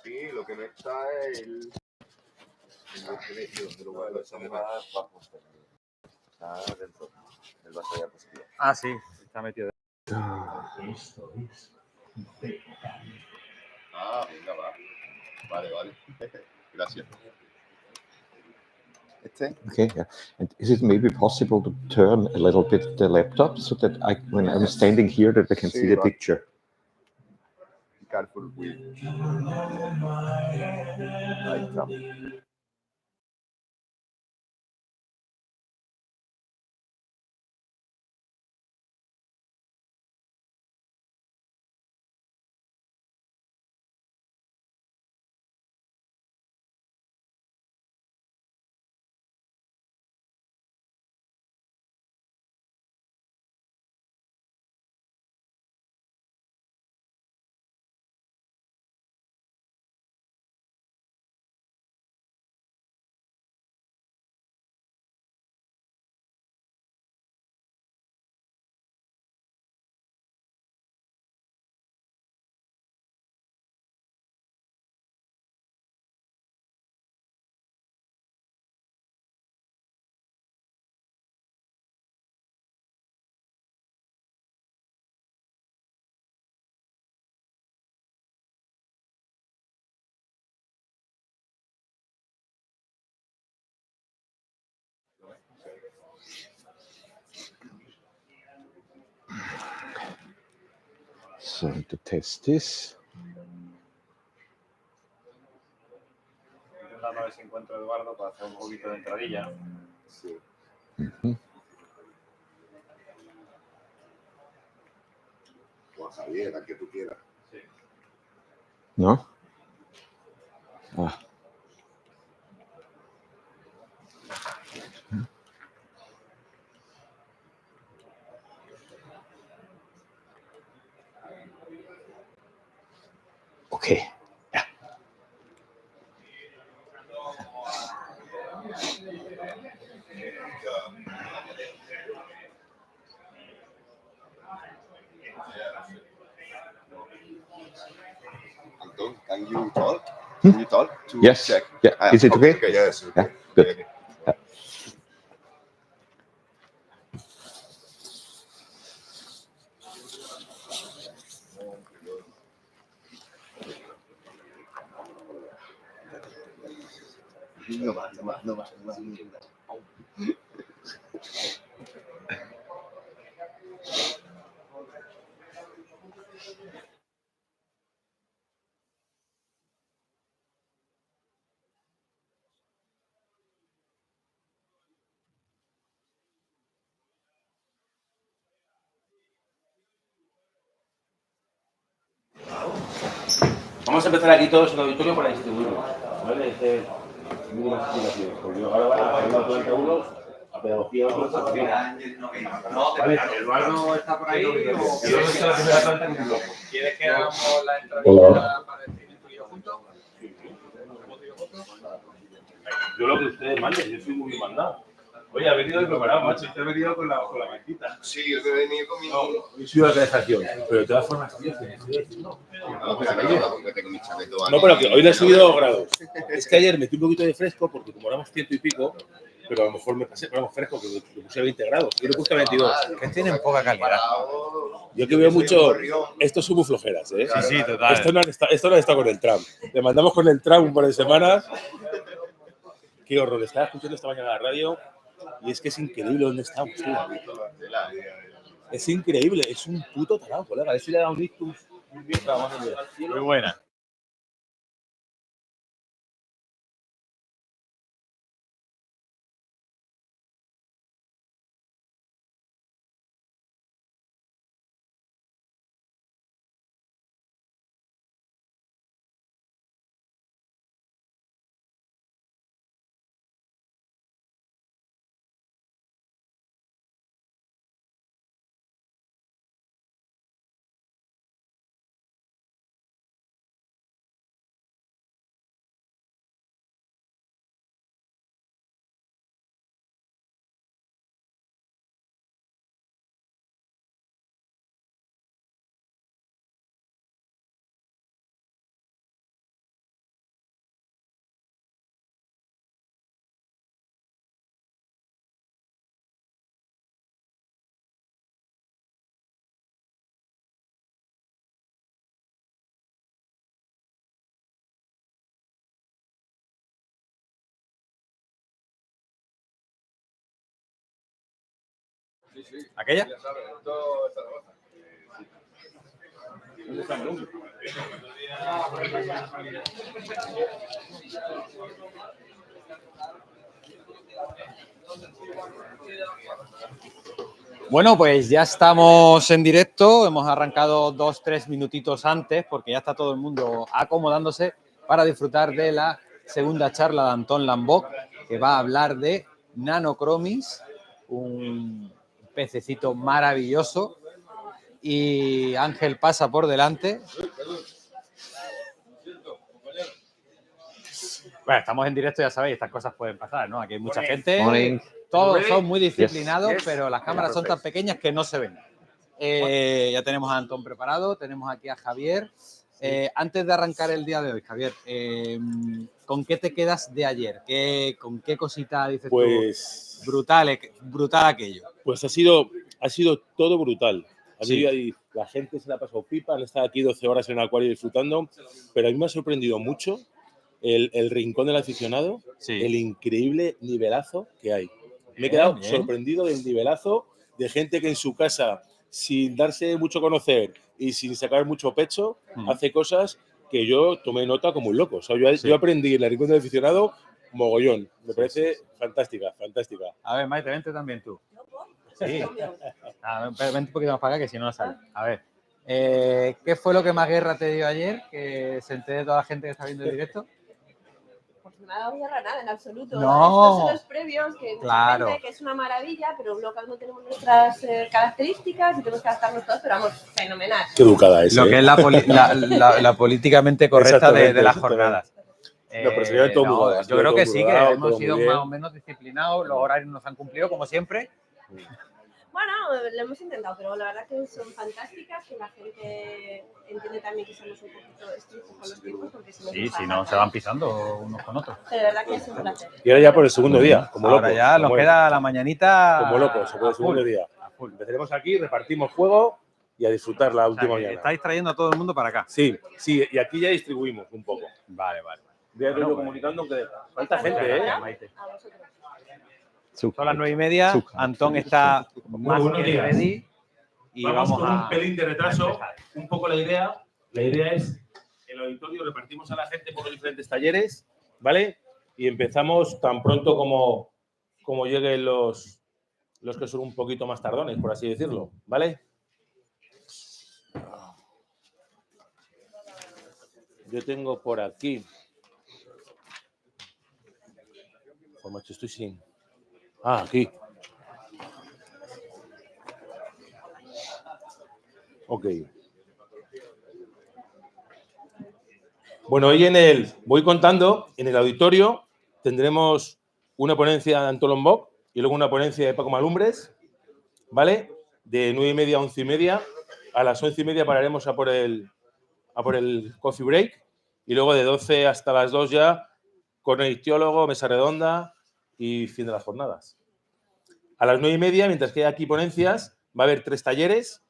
Sí, lo que no está es el precio, pero bueno, eso me va a dar para posterior. Está dentro del vaso de posterior. Ah, sí, está metido. Esto es. Ah, venga, va. Vale, vale. Gracias. Okay, yeah. And is it maybe possible to turn a little bit the laptop so that when I'm standing here, that I can see the picture? Careful with. Ahí está. So to test this. Intentando ver si encuentro a Eduardo para hacer un poquito de entradilla. Sí. O a Javier, al que tú quieras. Sí. No? Ah. Okay. Yeah. Anton, can you talk? Can you talk to Yes. check? Yeah. Is it okay? Okay, yes. Okay. Yeah. Good. Okay. Yeah. No más, no más. Vamos a empezar aquí todos en el auditorio para distribuirlo. ¿Vale? Porque ahora van a hacer todo entre unos, a pedagogía, otros a pedagogía. ¿Vale? Eduardo está por ahí. Yo está en la primera planta en un bloque. ¿Quieres que hagamos la entradilla para decir tú y yo juntos? Yo lo que ustedes manden, yo soy muy bien mandado. Oye, ha venido de preparado, macho. Usted ha venido con la mantita. Sí, yo te he venido con mi... No, yo soy de organización. Pero de todas formas, tío, no. No, pero que hoy le he subido grados. Es que ayer metí un poquito de fresco porque como éramos 100 y pico, pero a lo mejor me pasé, pero éramos fresco, que le puse 20 grados. Yo le puse 22. Que tienen poca calidad. Yo que veo mucho, esto es muy flojeras, ¿eh? Sí, sí, total. Esto no está con el tram. Le mandamos con el tram un par de semanas. Qué horror, estaba escuchando esta mañana la radio y es que es increíble dónde estamos, tío. Es increíble, es un puto tarado, colega. A ver si le da un ictus. Muy buena. ¿Aquella? Bueno, pues ya estamos en directo, hemos arrancado 2-3 minutitos antes porque ya está todo el mundo acomodándose para disfrutar de la segunda charla de Anton Lamboj, que va a hablar de Nanochromis, un pececito maravilloso, y Ángel pasa por delante. Bueno, estamos en directo, ya sabéis, estas cosas pueden pasar, ¿no? Aquí hay mucha gente. Morning. Todos son muy disciplinados, Yes. pero las cámaras son tan pequeñas que no se ven. Ya tenemos a Anton preparado, tenemos aquí a Javier. Antes de arrancar el día de hoy, Javier, ¿con qué te quedas de ayer? ¿Con qué cosita dices Pues, tú? Brutal aquello. Pues ha sido todo brutal. Sí. Ahí la gente se la ha pasado pipa, han estado aquí 12 horas en el acuario disfrutando, pero a mí me ha sorprendido mucho el rincón del aficionado, Sí. el increíble nivelazo que hay. Me he quedado sorprendido del nivelazo de gente que en su casa, sin darse mucho a conocer y sin sacar mucho pecho, hace cosas que yo tomé nota como un loco. O sea, yo aprendí en el rincón del aficionado mogollón. Me parece fantástica. A ver, Maite, vente también tú. Sí. Vente un poquito más para acá, que si no, no sale. A ver, ¿qué fue lo que más guerra te dio ayer? Que se entere toda la gente que está viendo el directo. Pues no me ha dado guerra nada, en absoluto. No. Estos son los previos, que Claro. que es una maravilla, pero luego cada uno tenemos nuestras características y tenemos que adaptarnos todos, pero vamos, fenomenal. Qué educada es. Lo que es la políticamente correcta de las jornadas. No, pero sería todo muy guay, yo creo que sí, que todo hemos muy sido bien. más o menos disciplinados, los horarios nos han cumplido, como siempre. Bueno, lo hemos intentado, pero la verdad que son fantásticas, que la gente entiende también que somos un poquito estrictos con los tiempos, porque si no, Sí, si no, se van pisando unos con otros. pero de verdad que es un placer. Y ahora ya por el segundo día, como Ahora locos. ya nos queda la mañanita. Como locos, por el segundo día. Empezaremos aquí, repartimos juego y a disfrutar la última mañana. Estáis trayendo a todo el mundo para acá. Sí, y aquí ya distribuimos un poco. Vale. Voy a ir comunicando que falta gente, ¿eh? A vosotros. Son las 9:30, Antón está más buenos que días. ready y vamos con a... un pelín de retraso, un poco la idea. La idea es, el auditorio repartimos a la gente por los diferentes talleres, ¿vale? Y empezamos tan pronto como lleguen los que son un poquito más tardones, por así decirlo, ¿vale? Yo tengo por aquí... Pues macho, estoy sin... Ah, aquí. Ok. Bueno, hoy voy contando, en el auditorio tendremos una ponencia de Anton Lamboj y luego una ponencia de Paco Malumbres, ¿vale? De 9:30 a 11:30. A las 11:30 pararemos a por el coffee break y luego de 12 hasta las 2 ya con el ictiólogo, mesa redonda y fin de las jornadas. A las 9:30, mientras que hay aquí ponencias, va a haber 3 talleres.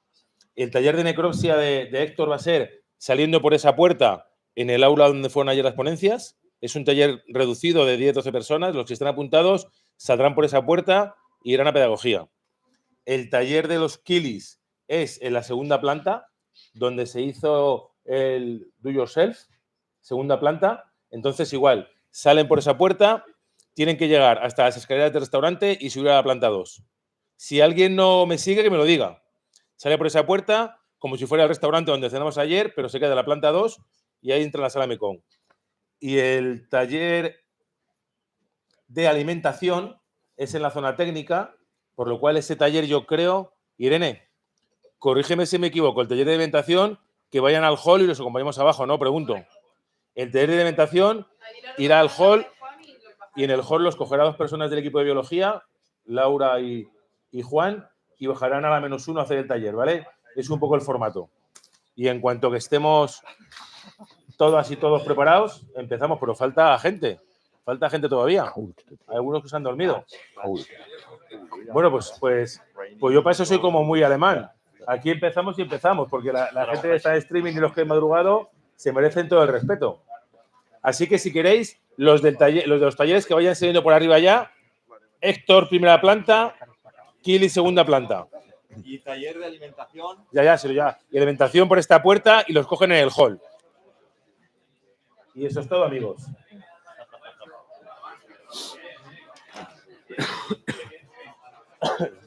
El taller de necropsia de Héctor va a ser saliendo por esa puerta en el aula donde fueron ayer las ponencias. Es un taller reducido de 10-12 personas. Los que estén apuntados saldrán por esa puerta y irán a pedagogía. El taller de los kilis es en la segunda planta, donde se hizo el do yourself, segunda planta. Entonces, igual, salen por esa puerta, tienen que llegar hasta las escaleras del restaurante y subir a la planta 2. Si alguien no me sigue, que me lo diga. Sale por esa puerta, como si fuera el restaurante donde cenamos ayer, pero se queda en la planta 2 y ahí entra en la sala Mekong. Y el taller de alimentación es en la zona técnica, por lo cual ese taller yo creo, Irene, corrígeme si me equivoco, el taller de alimentación, que vayan al hall y los acompañamos abajo, ¿no? Pregunto. El taller de alimentación irá al hall y en el hall los cogerá 2 personas del equipo de biología, Laura y Juan, y bajarán a la -1 a hacer el taller, ¿vale? Es un poco el formato. Y en cuanto que estemos todas y todos preparados, empezamos, pero falta gente todavía. Hay algunos que se han dormido. Bueno, pues yo para eso soy como muy alemán. Aquí empezamos y empezamos, porque la gente que está en streaming y los que han madrugado se merecen todo el respeto. Así que si queréis, los de los talleres que vayan saliendo por arriba ya, Héctor, primera planta, Kili, segunda planta. Y taller de alimentación. Ya, ya. Y alimentación por esta puerta y los cogen en el hall. Y eso es todo, amigos.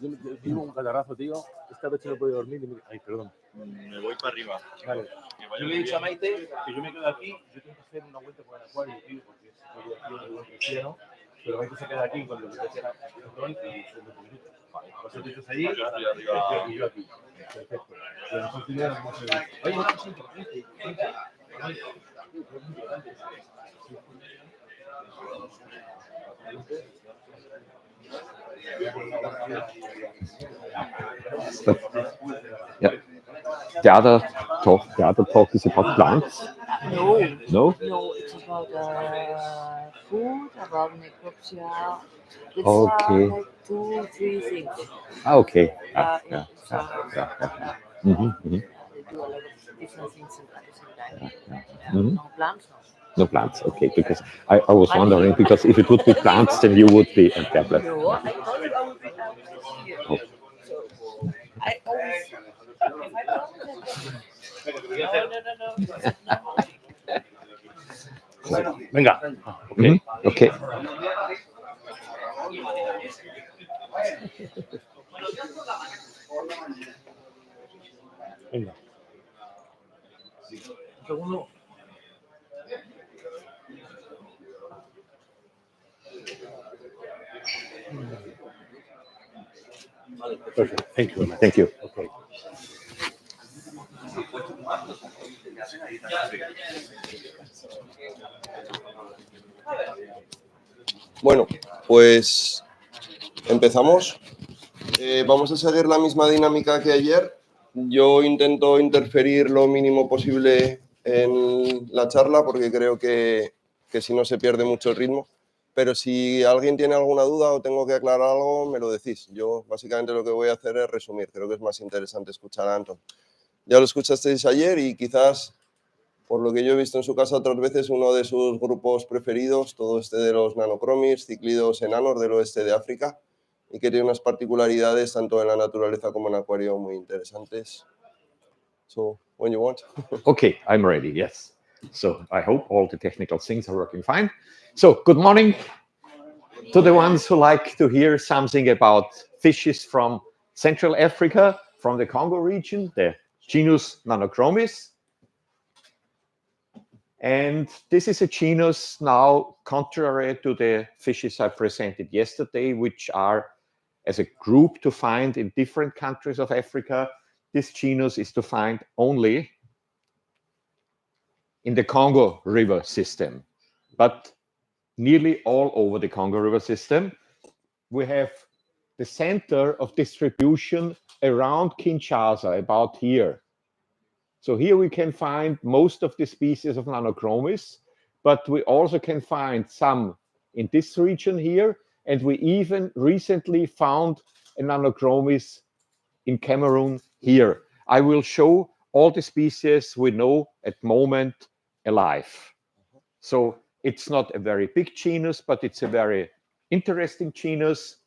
Yo tengo un catarrazo, tío. Esta noche no puedo dormir. Ay, perdón. Me voy para arriba. Vale. Yo le he dicho a Maite que yo me quedo aquí. Yo tengo que hacer una vuelta por el acuario, tío, porque es un buen cristiano. Pero Maite se queda aquí cuando le queda Anton y son 20 minutos. Vale, vosotros estáis ahí y yo aquí. Perfecto. Pero nosotros primero vamos a ver. Oye, una cosa importante. Yeah. The other talk is about plants. No. No? No, it's about food, about necropsia. It's Okay. like 2-3 things. Okay. Yeah. Mm-hmm. They do a lot of different things at the same time. Mhm. No plants, no. No plants. Okay. Because I was wondering, because if it would be plants, then you would be a tablet. No, I told you I would be here. Oh. So I always, if I promise, no. Venga. Okay. Okay. Venga. Un segundo. Perfect. Thank you very much. Thank you. Okay. Bueno, pues empezamos. Vamos a seguir la misma dinámica que ayer. Yo intento interferir lo mínimo posible en la charla porque creo que si no se pierde mucho el ritmo. Pero si alguien tiene alguna duda o tengo que aclarar algo, me lo decís. Yo básicamente lo que voy a hacer es resumir. Creo que es más interesante escuchar a Anton. Ya lo escuchasteis ayer y quizás, por lo que yo he visto en su casa otras veces, uno de sus grupos preferidos, todo este de los Nanochromis, cíclidos enanos del oeste de África, y que tiene unas particularidades tanto en la naturaleza como en acuario muy interesantes. So, when you want. Okay, I'm ready, yes. So I hope all the technical things are working fine. So good morning to the ones who like to hear something about fishes from Central Africa, from the Congo region, the genus Nanochromis. And this is a genus now contrary to the fishes I presented yesterday, which are as a group to find in different countries of Africa. This genus is to find only in the Congo River system, but nearly all over the Congo River system. We have the center of distribution around Kinshasa, about here. So here we can find most of the species of Nanochromis, but we also can find some in this region here, and we even recently found a Nanochromis in Cameroon here. I will show all the species we know at the moment alive. So it's not a very big genus, but it's a very interesting genus.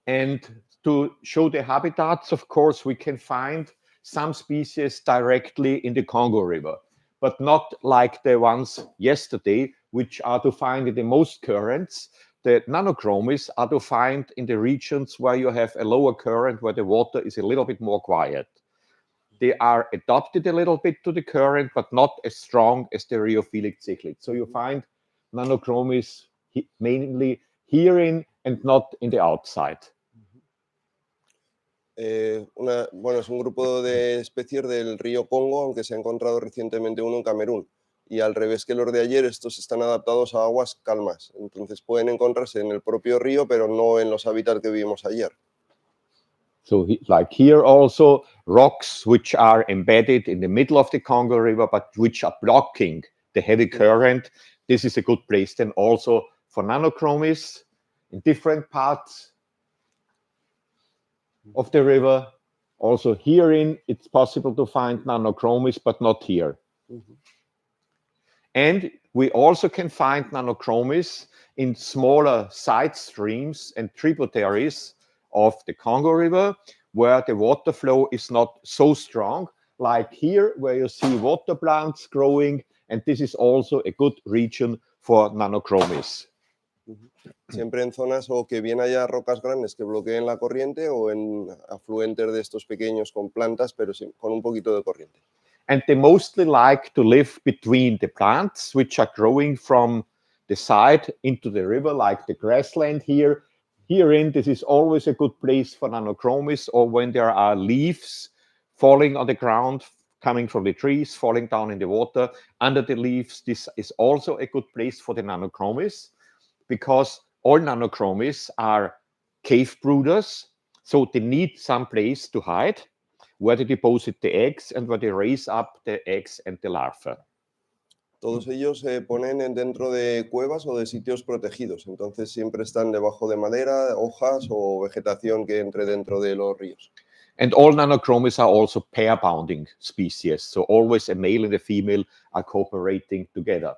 And to show the habitats, of course, we can find some species directly in the Congo River, but not like the ones yesterday, which are to find in the most currents. The Nanochromis are to find in the regions where you have a lower current, where the water is a little bit more quiet. They are adapted a little bit to the current, but not as strong as the rheophilic cichlids. So you find Nanochromis mainly herein and not in the outside. Bueno, es un grupo de especies del río Congo, aunque se ha encontrado recientemente uno en Camerún. Y al revés que los de ayer, estos están adaptados a aguas calmas. Entonces pueden encontrarse en el propio río, pero no en los hábitats que vimos ayer. So like here also, rocks which are embedded in the middle of the Congo River, but which are blocking the heavy current. This is a good place then also for Nanochromis in different parts of the river. Also herein, it's possible to find Nanochromis, but not here. And we also can find Nanochromis in smaller side streams and tributaries of the Congo River, where the water flow is not so strong, like here, where you see water plants growing, and this is also a good region for Nanochromis. Siempre en zonas o que bien haya rocas grandes que bloqueen la corriente o en afluentes de estos pequeños con plantas, pero con un poquito de corriente. And they mostly like to live between the plants, which are growing from the side into the river, like the grassland here. Herein, this is always a good place for Nanochromis, or when there are leaves falling on the ground, coming from the trees, falling down in the water, under the leaves. This is also a good place for the Nanochromis, because all Nanochromis are cave brooders, so they need some place to hide, where they deposit the eggs and where they raise up the eggs and the larvae. Todos ellos se ponen dentro de cuevas o de sitios protegidos, entonces siempre están debajo de madera, hojas o vegetación que entre dentro de los ríos. And all Nanochromis are also pair-bounding species, so always a male and a female are cooperating together.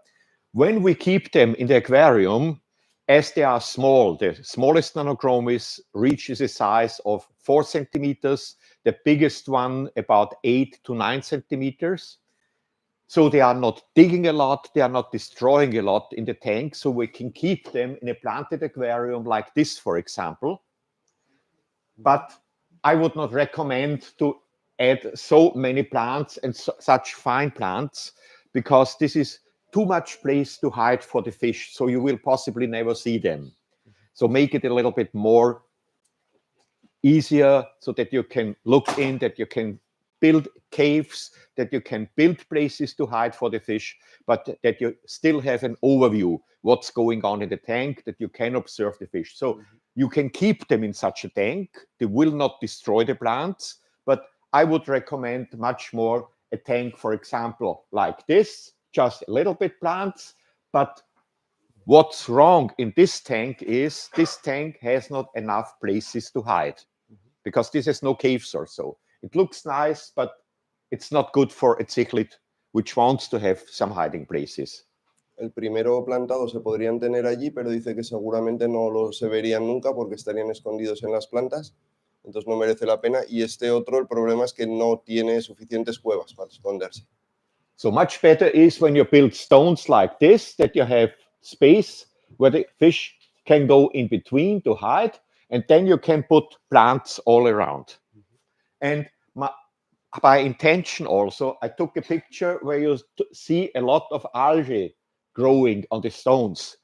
When we keep them in the aquarium, as they are small, the smallest Nanochromis reaches a size of 4 centimeters, the biggest one about 8 to 9 centimeters. So they are not digging a lot, they are not destroying a lot in the tank, so we can keep them in a planted aquarium like this, for example. But I would not recommend to add so many plants and such fine plants, because this is too much place to hide for the fish, so you will possibly never see them. So make it a little bit more easier, so that you can look in, that you can build caves, that you can build places to hide for the fish, but that you still have an overview what's going on in the tank, that you can observe the fish. So you can keep them in such a tank. They will not destroy the plants, but I would recommend much more a tank, for example, like this, just a little bit plants. But what's wrong in this tank is this tank has not enough places to hide, because this has no caves or so. It looks nice, but it's not good for a cichlid which wants to have some hiding places. El primero plantado se podrían tener allí, pero dice que seguramente no se verían nunca porque estarían escondidos en las plantas, entonces no merece la pena. Y este otro, el problema es que no tiene suficientes cuevas para esconderse. So much better is when you build stones like this, that you have space where the fish can go in between to hide, and then you can put plants all around. And by intention also, I took a picture where you see a lot of algae growing on the stones.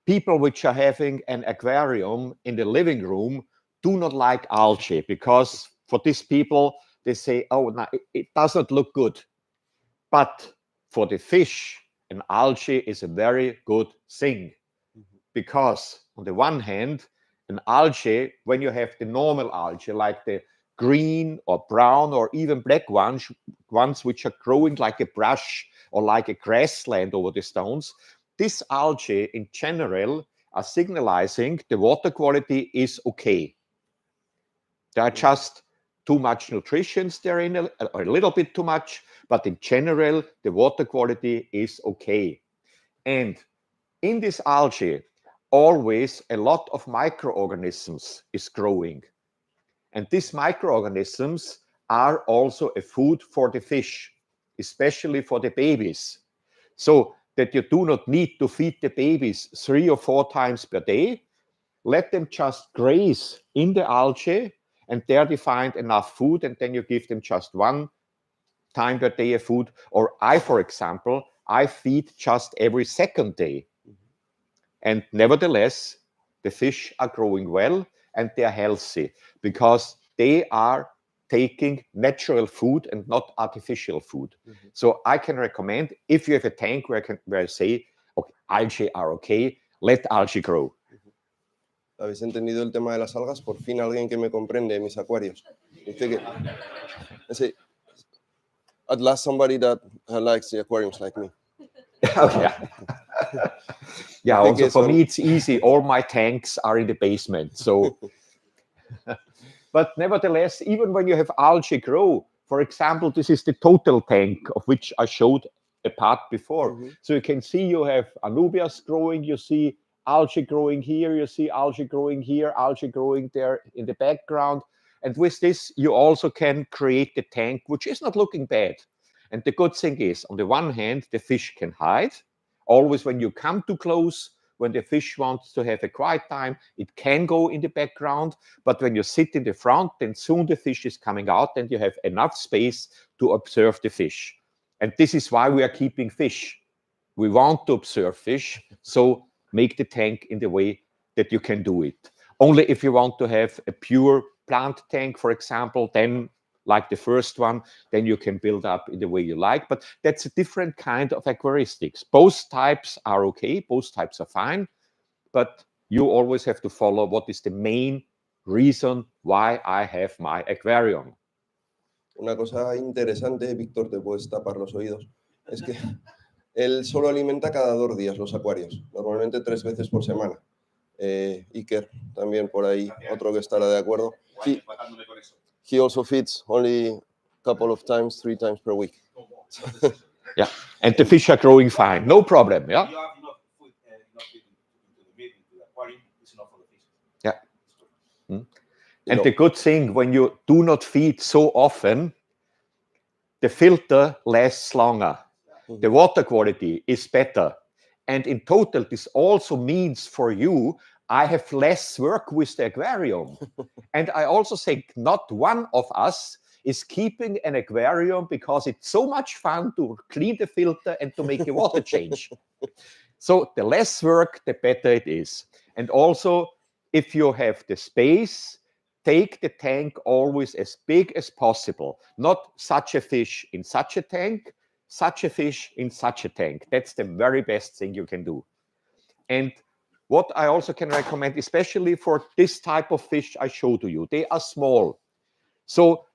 People which are having an aquarium in the living room do not like algae, because for these people, they say, oh, no, it does not look good. But for the fish, an algae is a very good thing, because on the one hand, an algae, when you have the normal algae, like the green or brown or even black ones which are growing like a brush or like a grassland over the stones, this algae in general are signalizing the water quality is okay. There are just too much nutrition there in a little bit too much, but in general, the water quality is okay. And in this algae, always a lot of microorganisms is growing. And these microorganisms are also a food for the fish, especially for the babies. So that you do not need to feed the babies 3 or 4 times per day. Let them just graze in the algae, and there they find enough food, and then you give them just 1 time per day of food. Or I, for example, I feed just every 2nd day. And nevertheless, the fish are growing well and they are healthy, because they are taking natural food and not artificial food. So I can recommend, if you have a tank where I say, okay, algae are okay, let algae grow. ¿Habéis entendido el tema de las algas? Por fin alguien que me comprende mis acuarios. Dice que, at last somebody that likes the aquariums like me. Yeah, also for me it's easy. All my tanks are in the basement. So, but nevertheless, even when you have algae grow, for example, this is the total tank of which I showed a part before. So you can see you have anubias growing, you see algae growing here, you see algae growing here, algae growing there in the background. And with this, you also can create the tank, which is not looking bad. And the good thing is, on the one hand, the fish can hide. Always when you come too close, when the fish wants to have a quiet time, it can go in the background. But when you sit in the front, then soon the fish is coming out and you have enough space to observe the fish. And this is why we are keeping fish. We want to observe fish, so make the tank in the way that you can do it. Only if you want to have a pure plant tank, for example, then like the first one, then you can build up in the way you like. But that's a different kind of aquaristics. Both types are okay, both types are fine, but you always have to follow what is the main reason why I have my aquarium. Una cosa interesante, Víctor, te puedes tapar los oídos, es que él solo alimenta cada 2 días los acuarios, normalmente 3 veces por semana. Iker, también por ahí, otro que estará de acuerdo. He also feeds only a couple of times, 3 times per week. Yeah, and the fish are growing fine, no problem. Yeah. Yeah. And the good thing, when you do not feed so often, the filter lasts longer. The water quality is better. And in total, this also means for you, I have less work with the aquarium. And I also think not one of us is keeping an aquarium because it's so much fun to clean the filter and to make a water change. So the less work, the better it is. And also, if you have the space, take the tank always as big as possible. Not such a fish in such a tank, such a fish in such a tank. That's the very best thing you can do. And what I also can recommend, especially for this type of fish I showed to you, they are small. So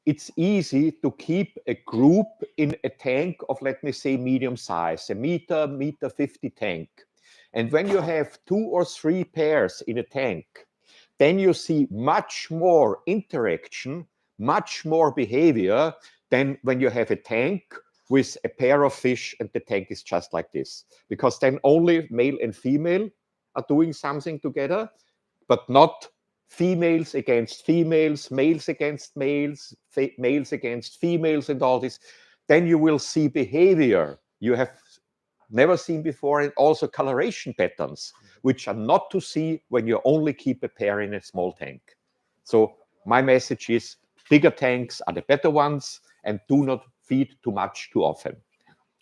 it's easy to keep a group in a tank of, let me say, medium size, a meter, 1.50 tank. And when you have 2 or 3 pairs in a tank, then you see much more interaction, much more behavior than when you have a tank with a pair of fish and the tank is just like this. Because then only male and female are doing something together, but not females against females, males against males, males against females and all this. Then you will see behavior you have never seen before, and also coloration patterns, which are not to see when you only keep a pair in a small tank. So my message is bigger tanks are the better ones and do not feed too much too often.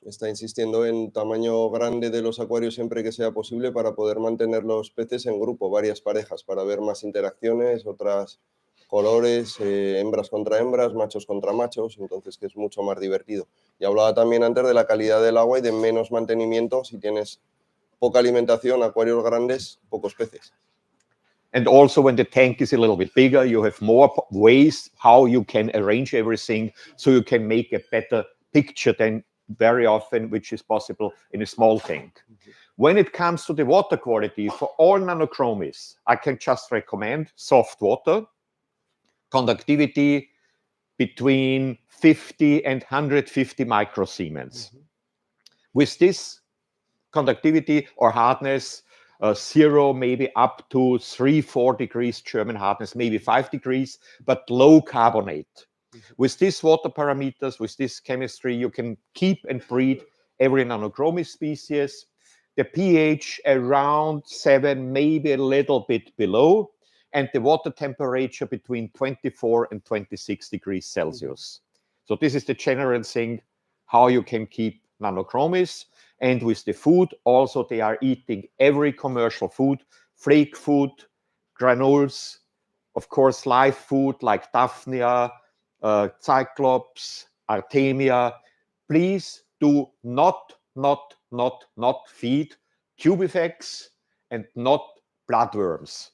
Está insistiendo en tamaño grande de los acuarios siempre que sea posible para poder mantener los peces en grupo, varias parejas, para ver más interacciones, otras colores, hembras contra hembras, machos contra machos, entonces que es mucho más divertido. Y hablaba también antes de la calidad del agua y de menos mantenimiento si tienes poca alimentación, acuarios grandes, pocos peces. And also when the tank is a little bit bigger, you have more ways how you can arrange everything so you can make a better picture than very often, which is possible in a small tank. When it comes to the water quality, for all Nanochromis, I can just recommend soft water, conductivity between 50 and 150 microsiemens. With this conductivity or hardness, 0 maybe up to 3-4 degrees German hardness, maybe 5 degrees, but low carbonate. With these water parameters, with this chemistry, you can keep and breed every Nanochromis species. The pH around 7, maybe a little bit below, and the water temperature between 24 and 26 degrees Celsius. So this is the general thing, how you can keep Nanochromis. And with the food, also they are eating every commercial food, flake food, granules, of course, live food like Daphnia, Cyclops, Artemia. Please do not feed tubifex and not bloodworms.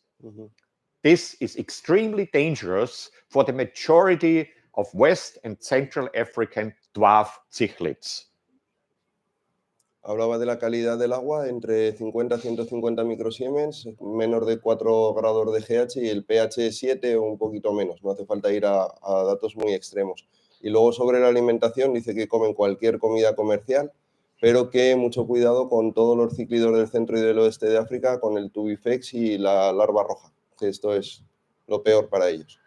This is extremely dangerous for the majority of West and Central African dwarf cichlids. Hablaba de la calidad del agua, entre 50 a 150 microsiemens, menos de 4 grados de GH y el pH 7 o un poquito menos. No hace falta ir a datos muy extremos. Y luego sobre la alimentación, dice que comen cualquier comida comercial, pero que mucho cuidado con todos los cíclidos del centro y del oeste de África, con el tubifex y la larva roja, que esto es lo peor para ellos.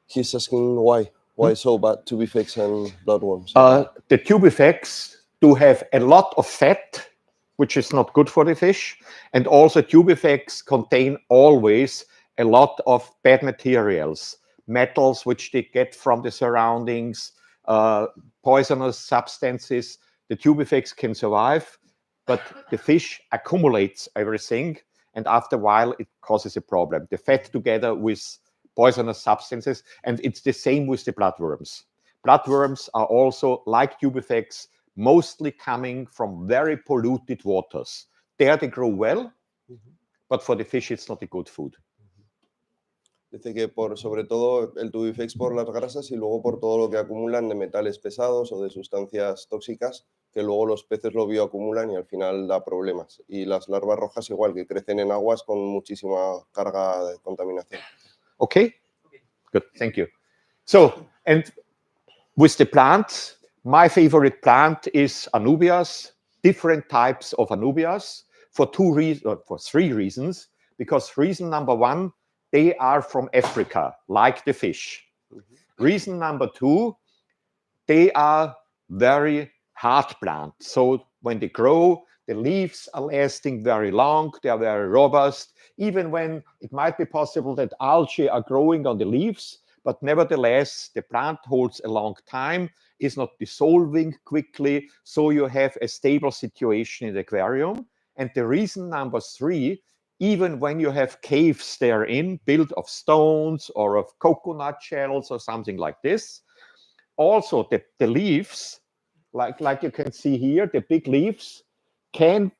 He's asking why. Why so bad, tubifex and bloodworms? The tubifex do have a lot of fat, which is not good for the fish. And also tubifex contain always a lot of bad materials, metals which they get from the surroundings, poisonous substances. The tubifex can survive, but the fish accumulates everything, and after a while it causes a problem. The fat together with poisonous substances, and it's the same with the bloodworms. Bloodworms are also, like tubifex, mostly coming from very polluted waters. There they grow well, but for the fish it's not a good food. Dice que sobre todo el tubifex por las grasas y luego por todo lo que acumulan de metales pesados o de sustancias tóxicas que luego los peces lo bioacumulan y al final da problemas. Y las larvas rojas igual, que crecen en aguas con muchísima carga de contaminación. Okay? Good, thank you. So, and with the plants, my favorite plant is anubias, different types of anubias for three reasons. Because reason number one, they are from Africa, like the fish. Reason number two, they are very hard plants. So when they grow, the leaves are lasting very long, they are very robust, even when it might be possible that algae are growing on the leaves, but nevertheless, the plant holds a long time, is not dissolving quickly, so you have a stable situation in the aquarium. And the reason number three, even when you have caves therein, built of stones or of coconut shells or something like this, also the leaves, like you can see here, the big leaves can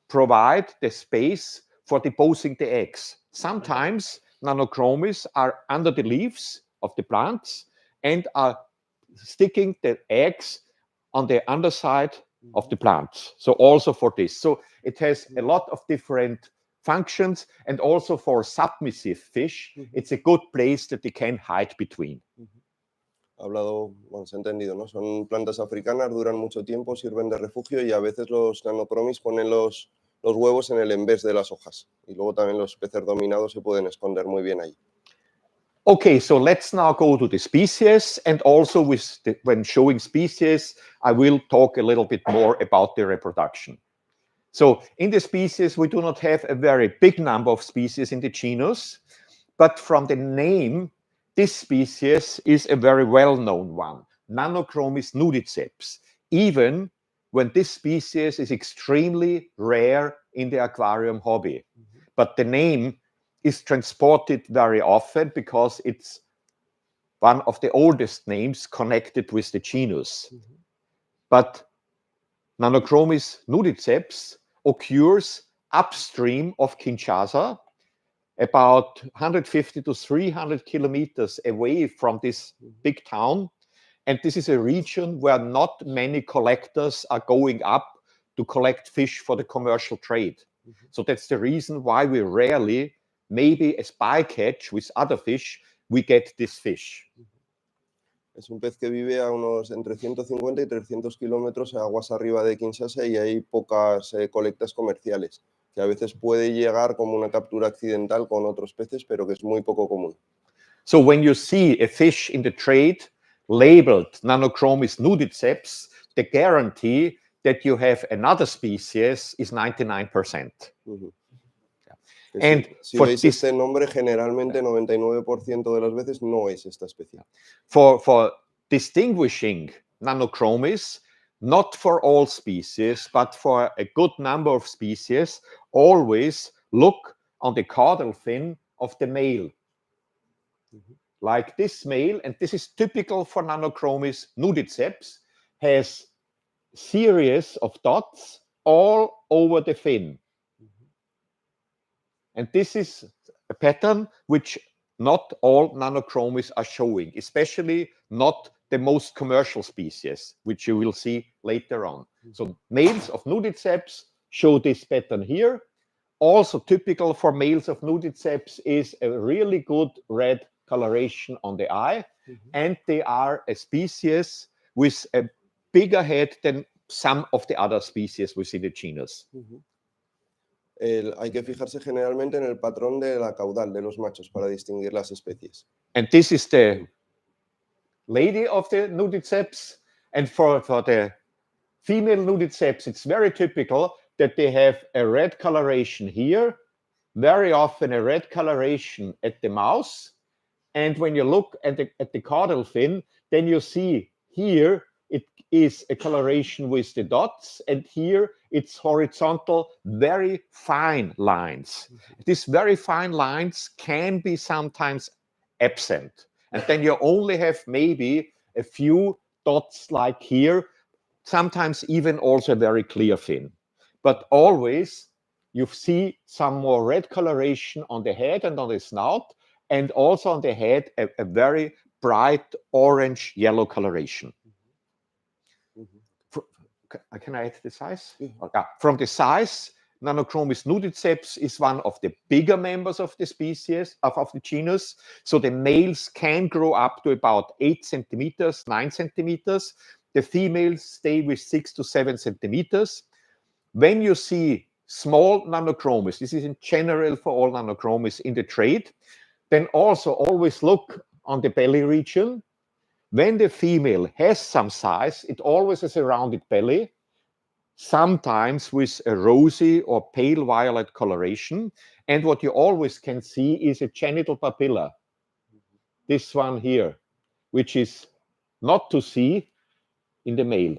provide the space for deposing the eggs. Sometimes Nanochromis are under the leaves of the plants and are sticking the eggs on the underside of the plants. So also for this. So it has a lot of different functions, and also for submissive fish, it's a good place that they can hide between. Ha hablado, bueno, se ha entendido, ¿no? Son plantas africanas, duran mucho tiempo, sirven de refugio y a veces los Nanochromis ponen los huevos en el envés de las hojas. Y luego también los peces dominados se pueden esconder muy bien ahí. Okay, so let's now go to the species, and also when showing species, I will talk a little bit more about the reproduction. So in the species, we do not have a very big number of species in the genus, but from the name, this species is a very well-known one, Nanochromis nudiceps, even when this species is extremely rare in the aquarium hobby. But the name is transported very often because it's one of the oldest names connected with the genus. But Nanochromis nudiceps occurs upstream of Kinshasa, about 150 to 300 kilometers away from this big town. And this is a region where not many collectors are going up to collect fish for the commercial trade. So that's the reason why we rarely, maybe as bycatch with other fish, we get this fish. Es un pez que vive a unos entre 150 y 300 kilómetros aguas arriba de Kinshasa y hay pocas colectas comerciales, que a veces puede llegar como una captura accidental con otros peces, pero que es muy poco común. So when you see a fish in the trade labeled Nanochromis nudiceps, the guarantee that you have another species is 99%. And si veis este nombre, generalmente 99% de las veces no es esta especie. For distinguishing Nanochromis, not for all species, but for a good number of species, always look on the caudal fin of the male. Like this male, and this is typical for Nanochromis nudiceps, has series of dots all over the fin. And this is a pattern which not all Nanochromis are showing, especially not the most commercial species, which you will see later on. So males of nudiceps show this pattern here. Also typical for males of nudiceps is a really good red coloration on the eye, and they are a species with a bigger head than some of the other species within the genus. Hay que fijarse generalmente en el patrón de la caudal de los machos para distinguir las especies. And this is the lady of the Nudiceps. And for the female Nudiceps, it's very typical that they have a red coloration here, very often a red coloration at the mouth. And when you look at the caudal fin, then you see here it is a coloration with the dots, and here it's horizontal, very fine lines. These very fine lines can be sometimes absent. And then you only have maybe a few dots like here, sometimes even also a very clear fin. But always you see some more red coloration on the head and on the snout, and also on the head a very bright orange yellow coloration. Can I add the size? From the size, Nanochromis nudiceps is one of the bigger members of the species, of the genus. So the males can grow up to about 8 centimeters, 9 centimeters. The females stay with 6 to 7 centimeters. When you see small Nanochromis, this is in general for all Nanochromis in the trade, then also always look on the belly region. When the female has some size, it always has a rounded belly, sometimes with a rosy or pale violet coloration. And what you always can see is a genital papilla, this one here, which is not to see in the male.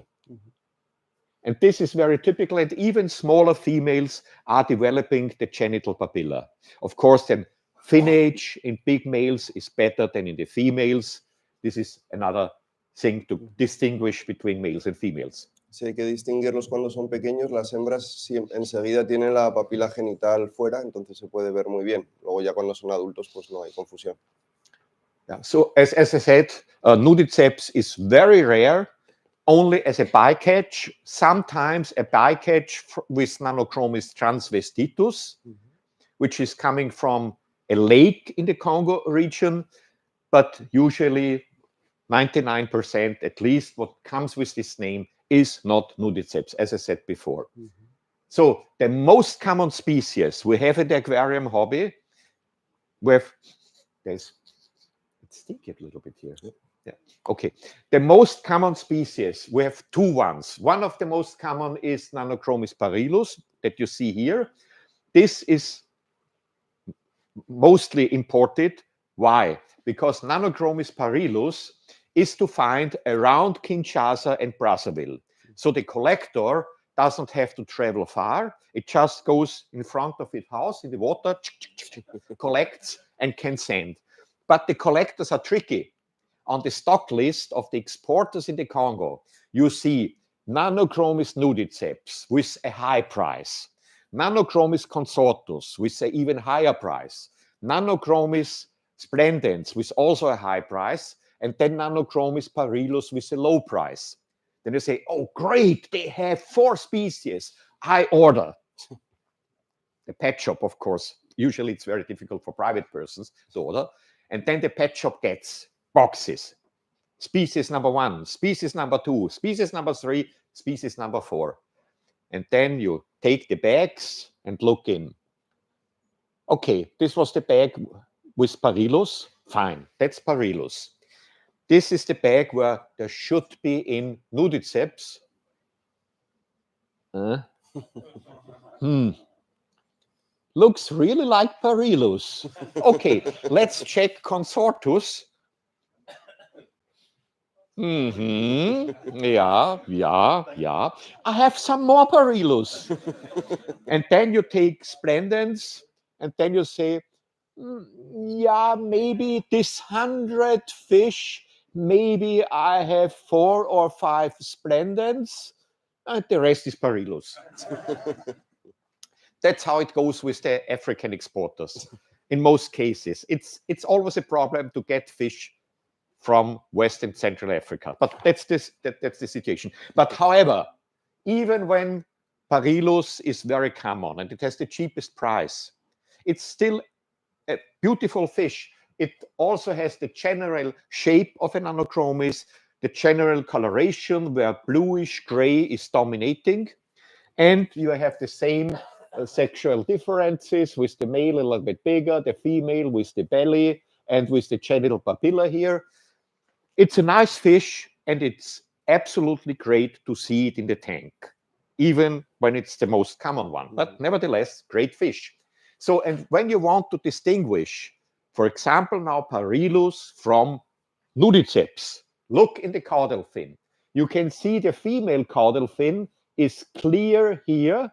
And this is very typical, and even smaller females are developing the genital papilla. Of course, then finnage in big males is better than in the females. This is another thing to distinguish between males and females. Si hay que distinguirlos cuando son pequeños, las hembras enseguida tienen la papila genital fuera, entonces se puede ver muy bien. Luego ya cuando son adultos, pues no hay confusión. Yeah. So as I said, nudiceps is very rare, only as a bycatch, sometimes a bycatch with Nanochromis transvestitus, which is coming from a lake in the Congo region, but usually 99% at least what comes with this name is not nudiceps, as I said before. So the most common species we have in the aquarium hobby, it's sticky a little bit here. Yeah. Okay. The most common species, we have two ones. One of the most common is Nanochromis parylus that you see here. This is mostly imported. Why? Because Nanochromis parylus is to find around Kinshasa and Brazzaville. So the collector doesn't have to travel far. It just goes in front of its house in the water, collects and can send. But the collectors are tricky. On the stock list of the exporters in the Congo, you see Nanochromis nudiceps with a high price, Nanochromis consortus with an even higher price, Nanochromis splendens with also a high price, and then Nanochromis parylus with a low price. Then you say, oh, great, they have 4 species. I order. The pet shop, of course, usually it's very difficult for private persons to order. And then the pet shop gets boxes. Species number 1, species number 2, species number 3, species number 4. And then you take the bags and look in. Okay, this was the bag with parylus. Fine, that's parylus. This is the bag where there should be in nudiceps. Looks really like parylus. Okay, let's check consortus. Yeah. I have some more parylus. And then you take splendens, and then you say, yeah, maybe this 100 fish, maybe I have 4 or 5 splendens, and the rest is parylus. That's how it goes with the African exporters. In most cases, it's always a problem to get fish from West and Central Africa. But that's the situation. But however, even when parylus is very common and it has the cheapest price, it's still a beautiful fish. It also has the general shape of an Nanochromis. the general coloration where bluish gray is dominating. And you have the same sexual differences with the male a little bit bigger, the female with the belly and with the genital papilla here. It's a nice fish, and it's absolutely great to see it in the tank, even when it's the most common one. But nevertheless, great fish. So, and when you want to distinguish, for example, now Parylus from Nudiceps, look in the caudal fin. You can see the female caudal fin is clear here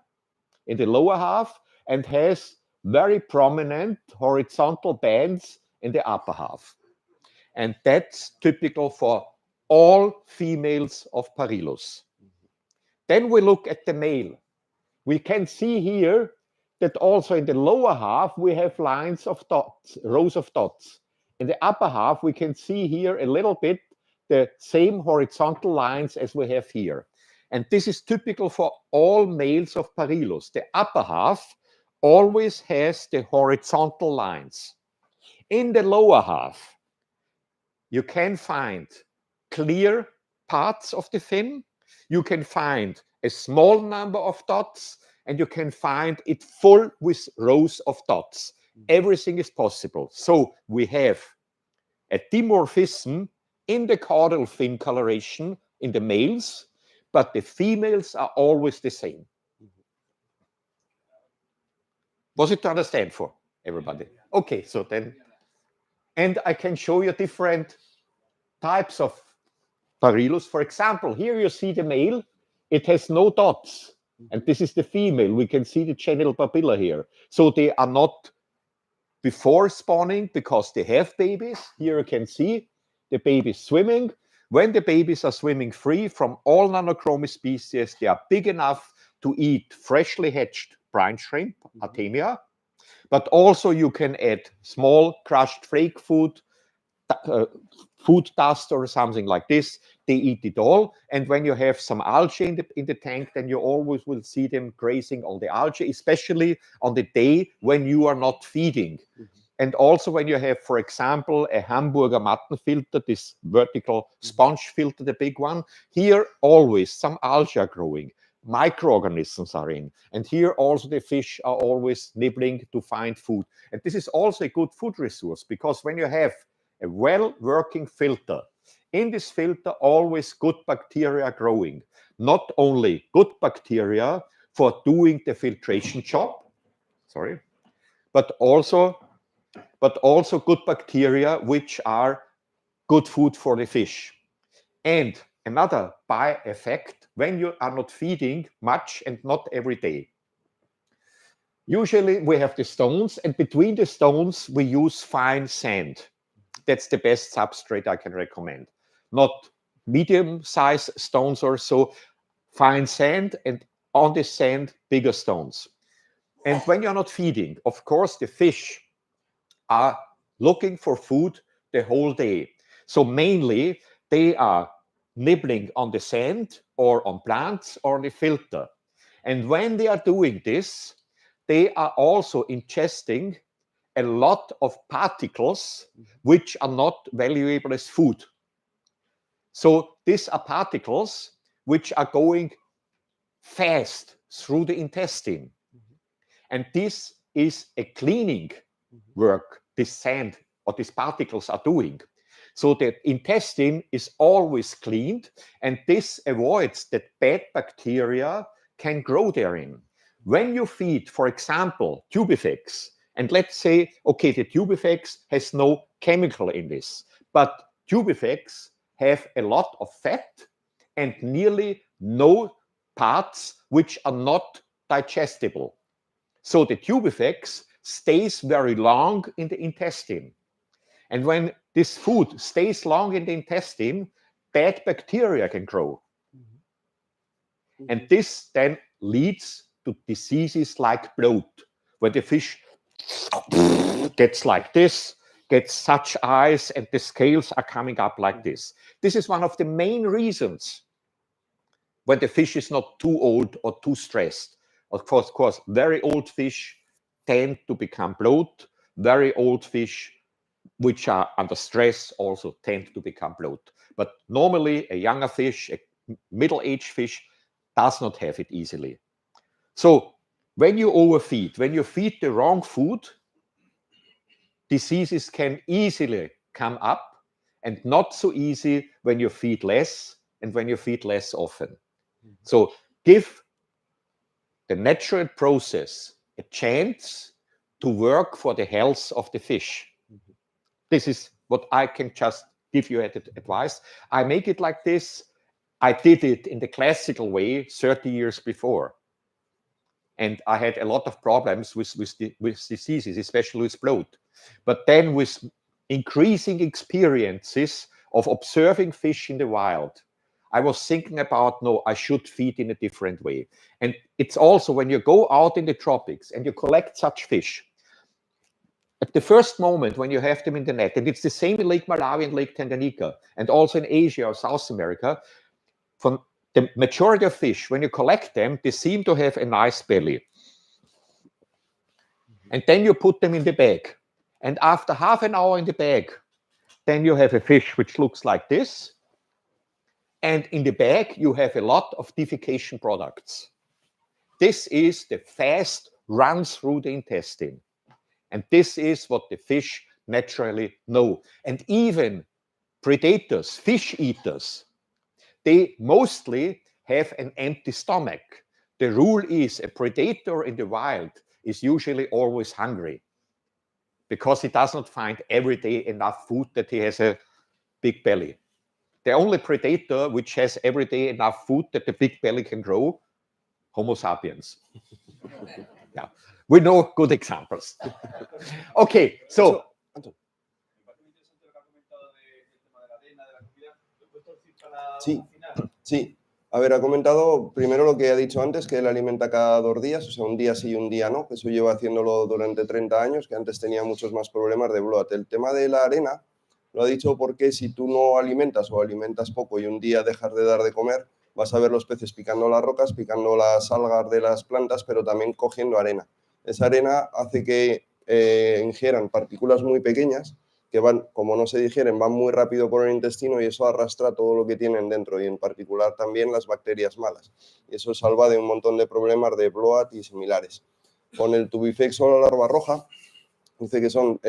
in the lower half and has very prominent horizontal bands in the upper half. And that's typical for all females of Parylus. Then we look at the male. We can see here that also in the lower half we have lines of dots, rows of dots. In the upper half we can see here a little bit the same horizontal lines as we have here. And this is typical for all males of Parylus. The upper half always has the horizontal lines. In the lower half, you can find clear parts of the fin. You can find a small number of dots, and you can find it full with rows of dots. Everything is possible. So we have a dimorphism in the caudal fin coloration in the males, but the females are always the same. Was it to understand for everybody? Okay, so then, and I can show you different types of Parylus. For example, here you see the male, it has no dots, and this is the female. We can see the genital papilla here. So they are not before spawning because they have babies. Here you can see the babies swimming. When the babies are swimming free from all Nanochromis species, they are big enough to eat freshly hatched brine shrimp, Artemia, but also you can add small crushed flake food, food dust or something like this. They eat it all. And when you have some algae in the tank, then you always will see them grazing on the algae, especially on the day when you are not feeding. And also when you have, for example, a Hamburger mutton filter, this vertical sponge filter, the big one, here always some algae are growing, microorganisms are in. And here also the fish are always nibbling to find food. And this is also a good food resource, because when you have a well-working filter, in this filter always good bacteria growing. Not only good bacteria for doing the filtration job, but also good bacteria which are good food for the fish. And another by-effect, when you are not feeding much and not every day. Usually we have the stones, and between the stones we use fine sand. That's the best substrate I can recommend. Not medium-sized stones or so, fine sand, and on the sand, bigger stones. And when you're not feeding, of course, the fish are looking for food the whole day. So mainly they are nibbling on the sand or on plants or on the filter. And when they are doing this, they are also ingesting a lot of particles which are not valuable as food. So these are particles which are going fast through the intestine. And this is a cleaning work this sand or these particles are doing. So the intestine is always cleaned, and this avoids that bad bacteria can grow therein. When you feed, for example, tubifex, and let's say, okay, the tubifex has no chemical in this, but tubifex have a lot of fat and nearly no parts which are not digestible. So the tubifex stays very long in the intestine. And when this food stays long in the intestine, bad bacteria can grow. And this then leads to diseases like bloat, where the fish gets like this, gets such eyes, and the scales are coming up like this. This is one of the main reasons when the fish is not too old or too stressed. Of course, very old fish tend to become bloat. Very old fish which are under stress also tend to become bloat. But normally a younger fish, a middle-aged fish, does not have it easily. So when you overfeed, when you feed the wrong food, diseases can easily come up, and not so easy when you feed less and when you feed less often. So give the natural process a chance to work for the health of the fish. This is what I can just give you advice. I make it like this. I did it in the classical way 30 years before. And I had a lot of problems with diseases, especially with bloat. But then with increasing experiences of observing fish in the wild, I was thinking about, no, I should feed in a different way. And it's also when you go out in the tropics and you collect such fish, at the first moment when you have them in the net, and it's the same in Lake Malawi and Lake Tanganyika, and also in Asia or South America, from the majority of fish, when you collect them, they seem to have a nice belly. And then you put them in the bag. And after half an hour in the bag, then you have a fish which looks like this. And in the bag, you have a lot of defecation products. This is the fast run through the intestine. And this is what the fish naturally know. And even predators, fish eaters, they mostly have an empty stomach. The rule is a predator in the wild is usually always hungry because he does not find every day enough food that he has a big belly. The only predator which has every day enough food that the big belly can grow, Homo sapiens. Yeah, we know good examples. Okay, so Anton. Sí. A ver, ha comentado primero lo que ha dicho antes, que él alimenta cada 2 días, o sea, un día sí y un día no, que eso lleva haciéndolo durante 30 años, que antes tenía muchos más problemas de bloat. El tema de la arena lo ha dicho porque si tú no alimentas o alimentas poco y un día dejas de dar de comer, vas a ver los peces picando las rocas, picando las algas de las plantas, pero también cogiendo arena. Esa arena hace que ingieran partículas muy pequeñas que van, como no se digieren, van muy rápido por el intestino y eso arrastra todo lo que tienen dentro y en particular también las bacterias malas. Y eso salva de un montón de problemas de bloat y similares. Con el tubifex o la larva roja, dice que son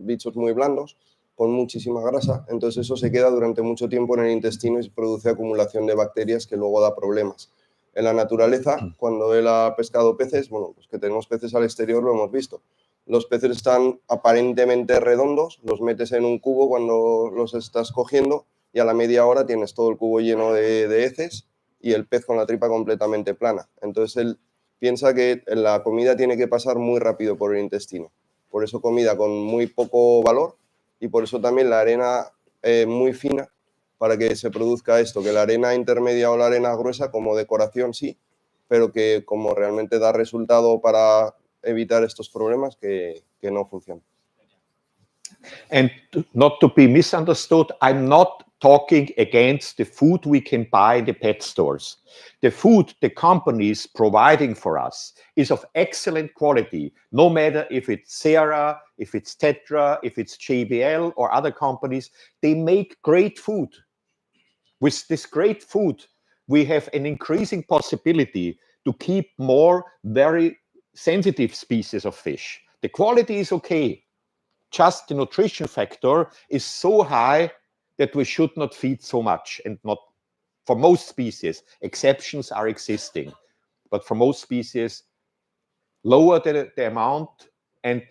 bichos muy blandos, con muchísima grasa, entonces eso se queda durante mucho tiempo en el intestino y produce acumulación de bacterias que luego da problemas. En la naturaleza, cuando él ha pescado peces, bueno, pues que tenemos peces al exterior lo hemos visto. Los peces están aparentemente redondos, los metes en un cubo cuando los estás cogiendo y a la media hora tienes todo el cubo lleno de heces y el pez con la tripa completamente plana. Entonces él piensa que la comida tiene que pasar muy rápido por el intestino. Por eso comida con muy poco valor y por eso también la arena muy fina para que se produzca esto, que la arena intermedia o la arena gruesa como decoración sí, pero que como realmente da resultado para evitar estos problemas que no funcionan. And not to be misunderstood, I'm not talking against the food we can buy in the pet stores. The food the companies providing for us is of excellent quality, no matter if it's Sarah, if it's Tetra, if it's JBL or other companies. They make great food. With this great food, we have an increasing possibility to keep more very sensitive species of fish. The quality is okay. Just the nutrition factor is so high that we should not feed so much, and not for most species. Exceptions are existing, but for most species, lower the amount and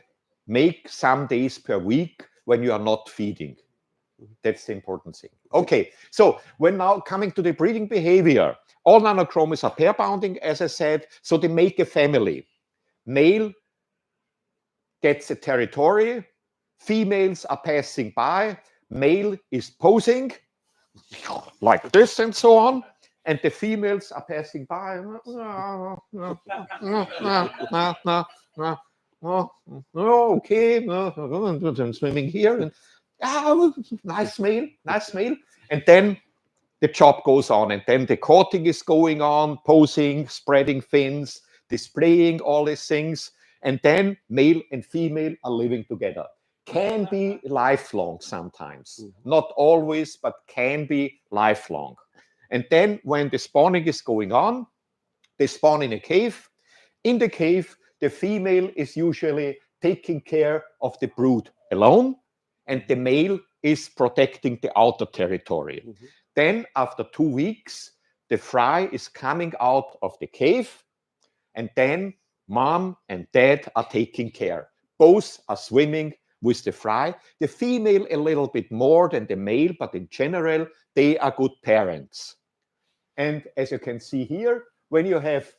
make some days per week when you are not feeding. That's the important thing. Okay, so we're now coming to the breeding behavior. All Nanochromis are pair bounding, as I said, so they make a family. Male gets a territory, females are passing by, male is posing like this and so on, and the females are passing by. Okay, I'm swimming here. And, nice male, nice male. And then the job goes on, and then the courting is going on, posing, spreading fins, displaying all these things, and then male and female are living together. can be lifelong sometimes. Not always, but can be lifelong. And then when the spawning is going on, they spawn in a cave. In the cave, the female is usually taking care of the brood alone, and the male is protecting the outer territory. Then after 2 weeks, the fry is coming out of the cave, and then mom and dad are taking care. Both are swimming with the fry. The female a little bit more than the male, but in general, they are good parents. And as you can see here, when you have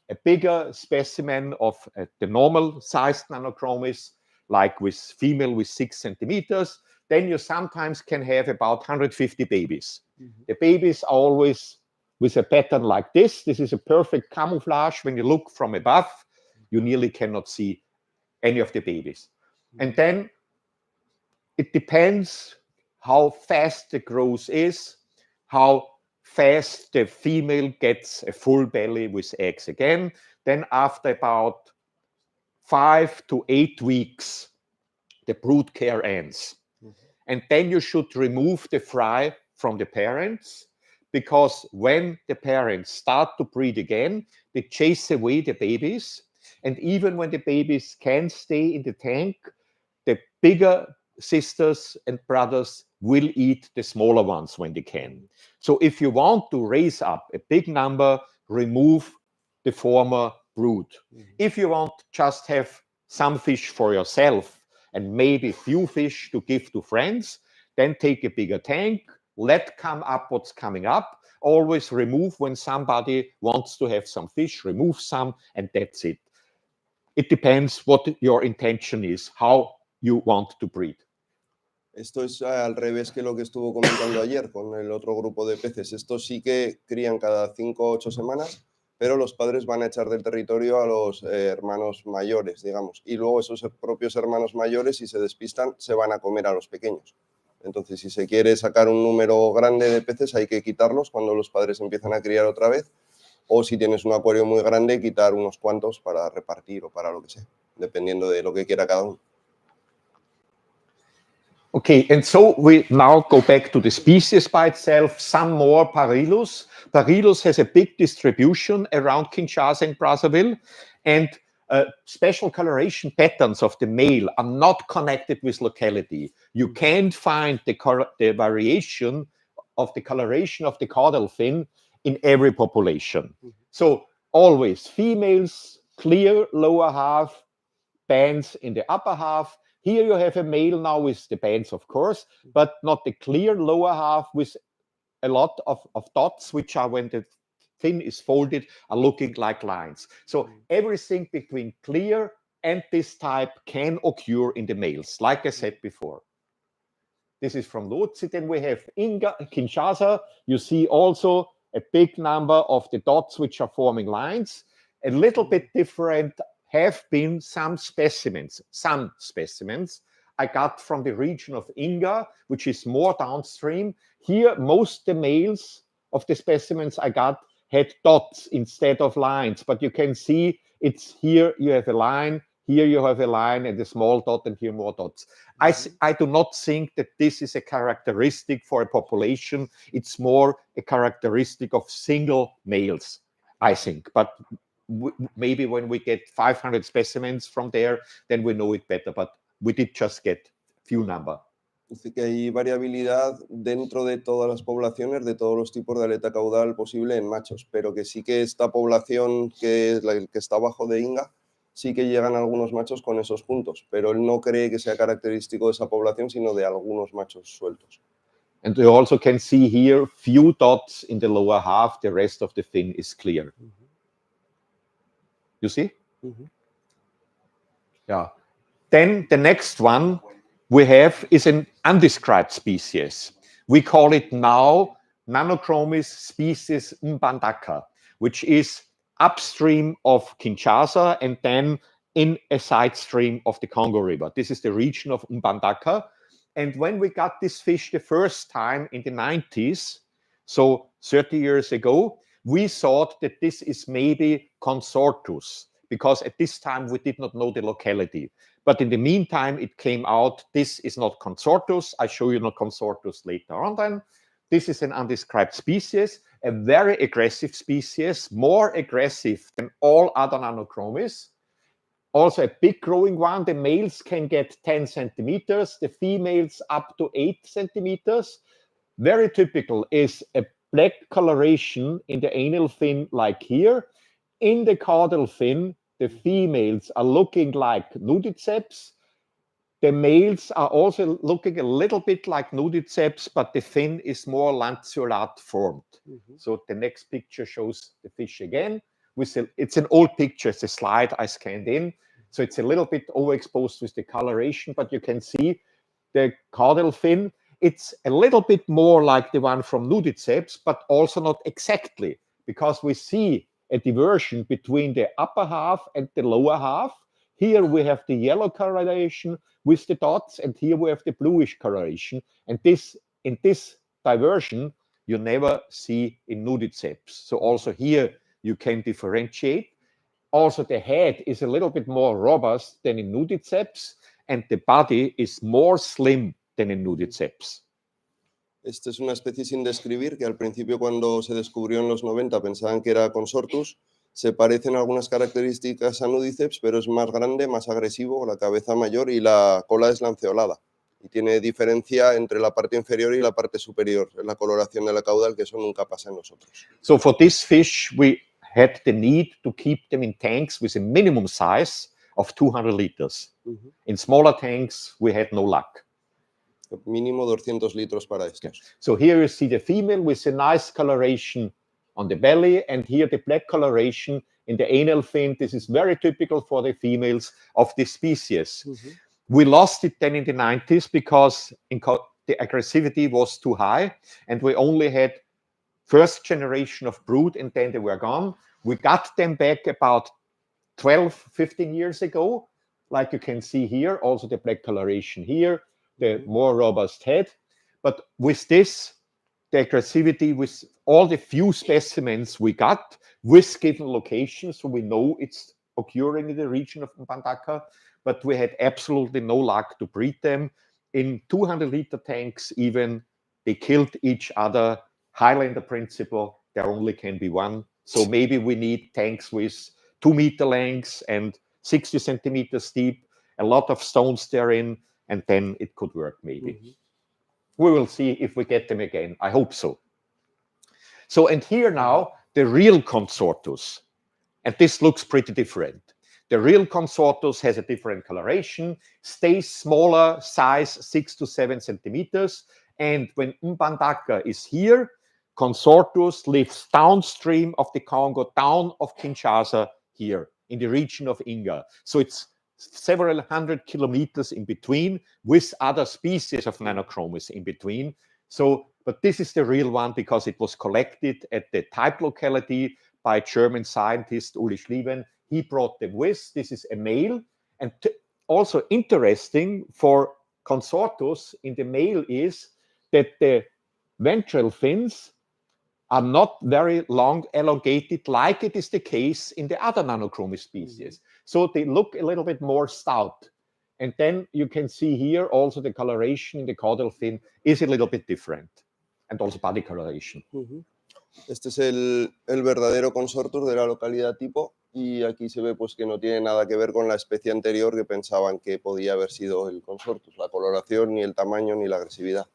a bigger specimen of the normal sized Nanochromis, like with female with 6 centimeters, then you sometimes can have about 150 babies. The babies are always with a pattern like this. This is a perfect camouflage. When you look from above, you nearly cannot see any of the babies. And then it depends how fast the growth is, how fast the female gets a full belly with eggs again. Then after about 5 to 8 weeks, the brood care ends. And then you should remove the fry from the parents, because when the parents start to breed again, they chase away the babies. And even when the babies can stay in the tank, the bigger sisters and brothers will eat the smaller ones when they can. So if you want to raise up a big number, remove the former brood. If you want just have some fish for yourself and maybe few fish to give to friends, then take a bigger tank, let come up what's coming up. Always remove when somebody wants to have some fish, remove some, and that's it. It depends what your intention is, how you want to breed. Esto es al revés que lo que estuvo comentando ayer con el otro grupo de peces. Estos sí que crían cada 5 o 8 semanas, pero los padres van a echar del territorio a los hermanos mayores, digamos. Y luego esos propios hermanos mayores, si se despistan, se van a comer a los pequeños. Entonces, si se quiere sacar un número grande de peces, hay que quitarlos cuando los padres empiezan a criar otra vez. O si tienes un acuario muy grande, quitar unos cuantos para repartir o para lo que sea, dependiendo de lo que quiera cada uno. Okay, and so we now go back to the species by itself, some more Parylus. Parylus has a big distribution around Kinshasa and Brazzaville, and special coloration patterns of the male are not connected with locality. You can't find the variation of the coloration of the caudal fin in every population. So always females, clear lower half, bands in the upper half. Here you have a male now with the bands, of course, but not the clear lower half with a lot of dots, which are, when the fin is folded, are looking like lines. So everything between clear and this type can occur in the males, like I said before. This is from Lotzi. Then we have Kinshasa. You see also a big number of the dots which are forming lines. A little bit different have been some specimens I got from the region of Inga, which is more downstream. Here, most the males of the specimens I got had dots instead of lines, but you can see it's here you have a line, here you have a line and a small dot, and here more dots. I do not think that this is a characteristic for a population. It's more a characteristic of single males, I think. But maybe when we get 500 specimens from there, then we know it better. But we did just get few number. Dice que hay variabilidad dentro de todas las poblaciones, de todos los tipos de aleta caudal posible en machos, pero que sí que esta población, que es la que está abajo de Inga, sí que llegan algunos machos con esos puntos, pero él no cree que sea característico de esa población, sino de algunos machos sueltos. And you also can see here few dots in the lower half, the rest of the fin is clear. You see? Yeah. Then the next one we have is an undescribed species. We call it now Nanochromis species Mbandaka, which is upstream of Kinshasa and then in a side stream of the Congo River. This is the region of Mbandaka. And when we got this fish the first time in the 90s, so 30 years ago, we thought that this is maybe Consortus, because at this time we did not know the locality. But in the meantime, it came out, this is not Consortus. I show you not Consortus later on then. This is an undescribed species, a very aggressive species, more aggressive than all other Nanochromis. Also a big growing one. The males can get 10 centimeters, the females up to 8 centimeters. Very typical is a black coloration in the anal fin like here. In the caudal fin, the females are looking like nudiceps. The males are also looking a little bit like nudiceps, but the fin is more lanceolate formed. So the next picture shows the fish again. It's an old picture, it's a slide I scanned in. So it's a little bit overexposed with the coloration, but you can see the caudal fin. It's a little bit more like the one from nudiceps, but also not exactly, because we see a diversion between the upper half and the lower half. Here we have the yellow coloration with the dots, and here we have the bluish coloration. And in this diversion, you never see in nudiceps. So also here you can differentiate. Also, the head is a little bit more robust than in nudiceps, and the body is more slim than in nudiceps. Esta es una especie sin describir que al principio cuando se descubrió en los 90 pensaban que era Consortus. Se parecen algunas características a nudiceps, pero es más grande, más agresivo, la cabeza mayor y la cola es lanceolada. Y tiene diferencia entre la parte inferior y la parte superior, en la coloración de la caudal, que eso nunca pasa en nosotros. So for this fish, we had the need to keep them in tanks with a minimum size of 200 liters. In smaller tanks, we had no luck. Mínimo 200 litros para estos. So here you see the female with a nice coloration on the belly, and here the black coloration in the anal fin. This is very typical for the females of this species. We lost it then in the 90s because the aggressivity was too high, and we only had first generation of brood, and then they were gone. We got them back about 12, 15 years ago, like you can see here, also the black coloration here, the more robust head. But with this, the aggressivity with all the few specimens we got with given locations, so we know it's occurring in the region of Mbandaka, but we had absolutely no luck to breed them. In 200-liter tanks even, they killed each other. Highlander principle, there only can be one. So maybe we need tanks with 2-meter lengths and 60 centimeters deep, a lot of stones therein, and then it could work maybe. We will see if we get them again. I hope so. So, and here now, the real Consortus. And this looks pretty different. The real Consortus has a different coloration, stays smaller, size 6 to 7 centimeters. And when Mbandaka is here, Consortus lives downstream of the Congo, down of Kinshasa here in the region of Inga. So it's several hundred kilometers in between with other species of Nanochromis in between. So, but this is the real one because it was collected at the type locality by a German scientist, Uli Schlieven. He brought them with. This is a male. And also interesting for Consortus in the male is that the ventral fins are not very long elongated like it is the case in the other Nanochromis species. So they look a little bit more stout. And then you can see here also the coloration in the caudal fin is a little bit different. And also body coloration. Este es el verdadero Consortus de la localidad tipo y aquí se ve pues que no tiene nada que ver con la especie anterior que pensaban que podía haber sido el Consortus, la coloración, ni el tamaño, ni la agresividad.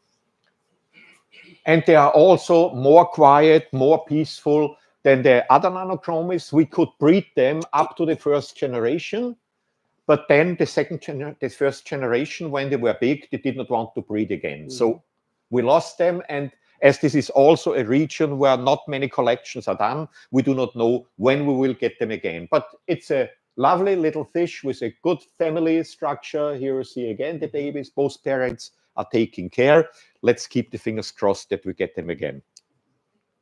And they are also more quiet, more peaceful than the other Nanochromis. We could breed them up to the first generation, but then the first generation, when they were big, they did not want to breed again. So we lost them, and as this is also a region where not many collections are done, we do not know when we will get them again. But it's a lovely little fish with a good family structure. Here you see again the babies, both parents are taking care. Let's keep the fingers crossed that we get them again.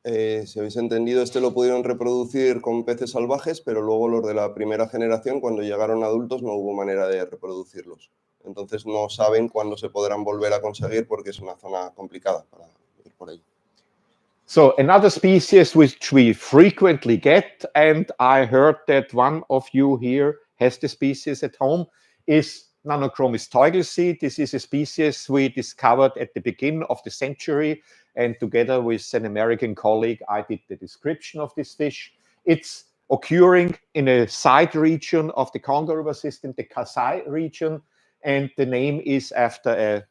Si habéis entendido, este lo pudieron reproducir con peces salvajes, pero luego los de la primera generación, cuando llegaron adultos, no hubo manera de reproducirlos. Entonces no saben cuándo se podrán volver a conseguir porque es una zona complicada para ir por ahí. So another species which we frequently get, and I heard that one of you here has the species at home, is Nanochromis teugelsee. This is a species we discovered at the beginning of the century, and together with an American colleague, I did the description of this fish. It's occurring in a side region of the Congo River system, the Kasai region, and the name is after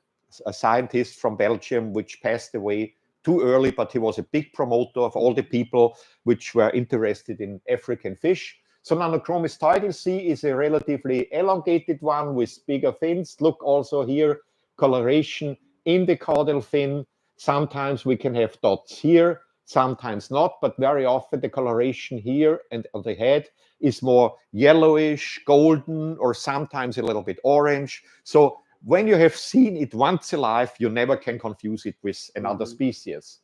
a scientist from Belgium which passed away too early, but he was a big promoter of all the people which were interested in African fish. So Nanochromis teugelsee is a relatively elongated one with bigger fins. Look also here, coloration in the caudal fin. Sometimes we can have dots here, sometimes not, but very often the coloration here and on the head is more yellowish, golden, or sometimes a little bit orange. So when you have seen it once alive, you never can confuse it with another species.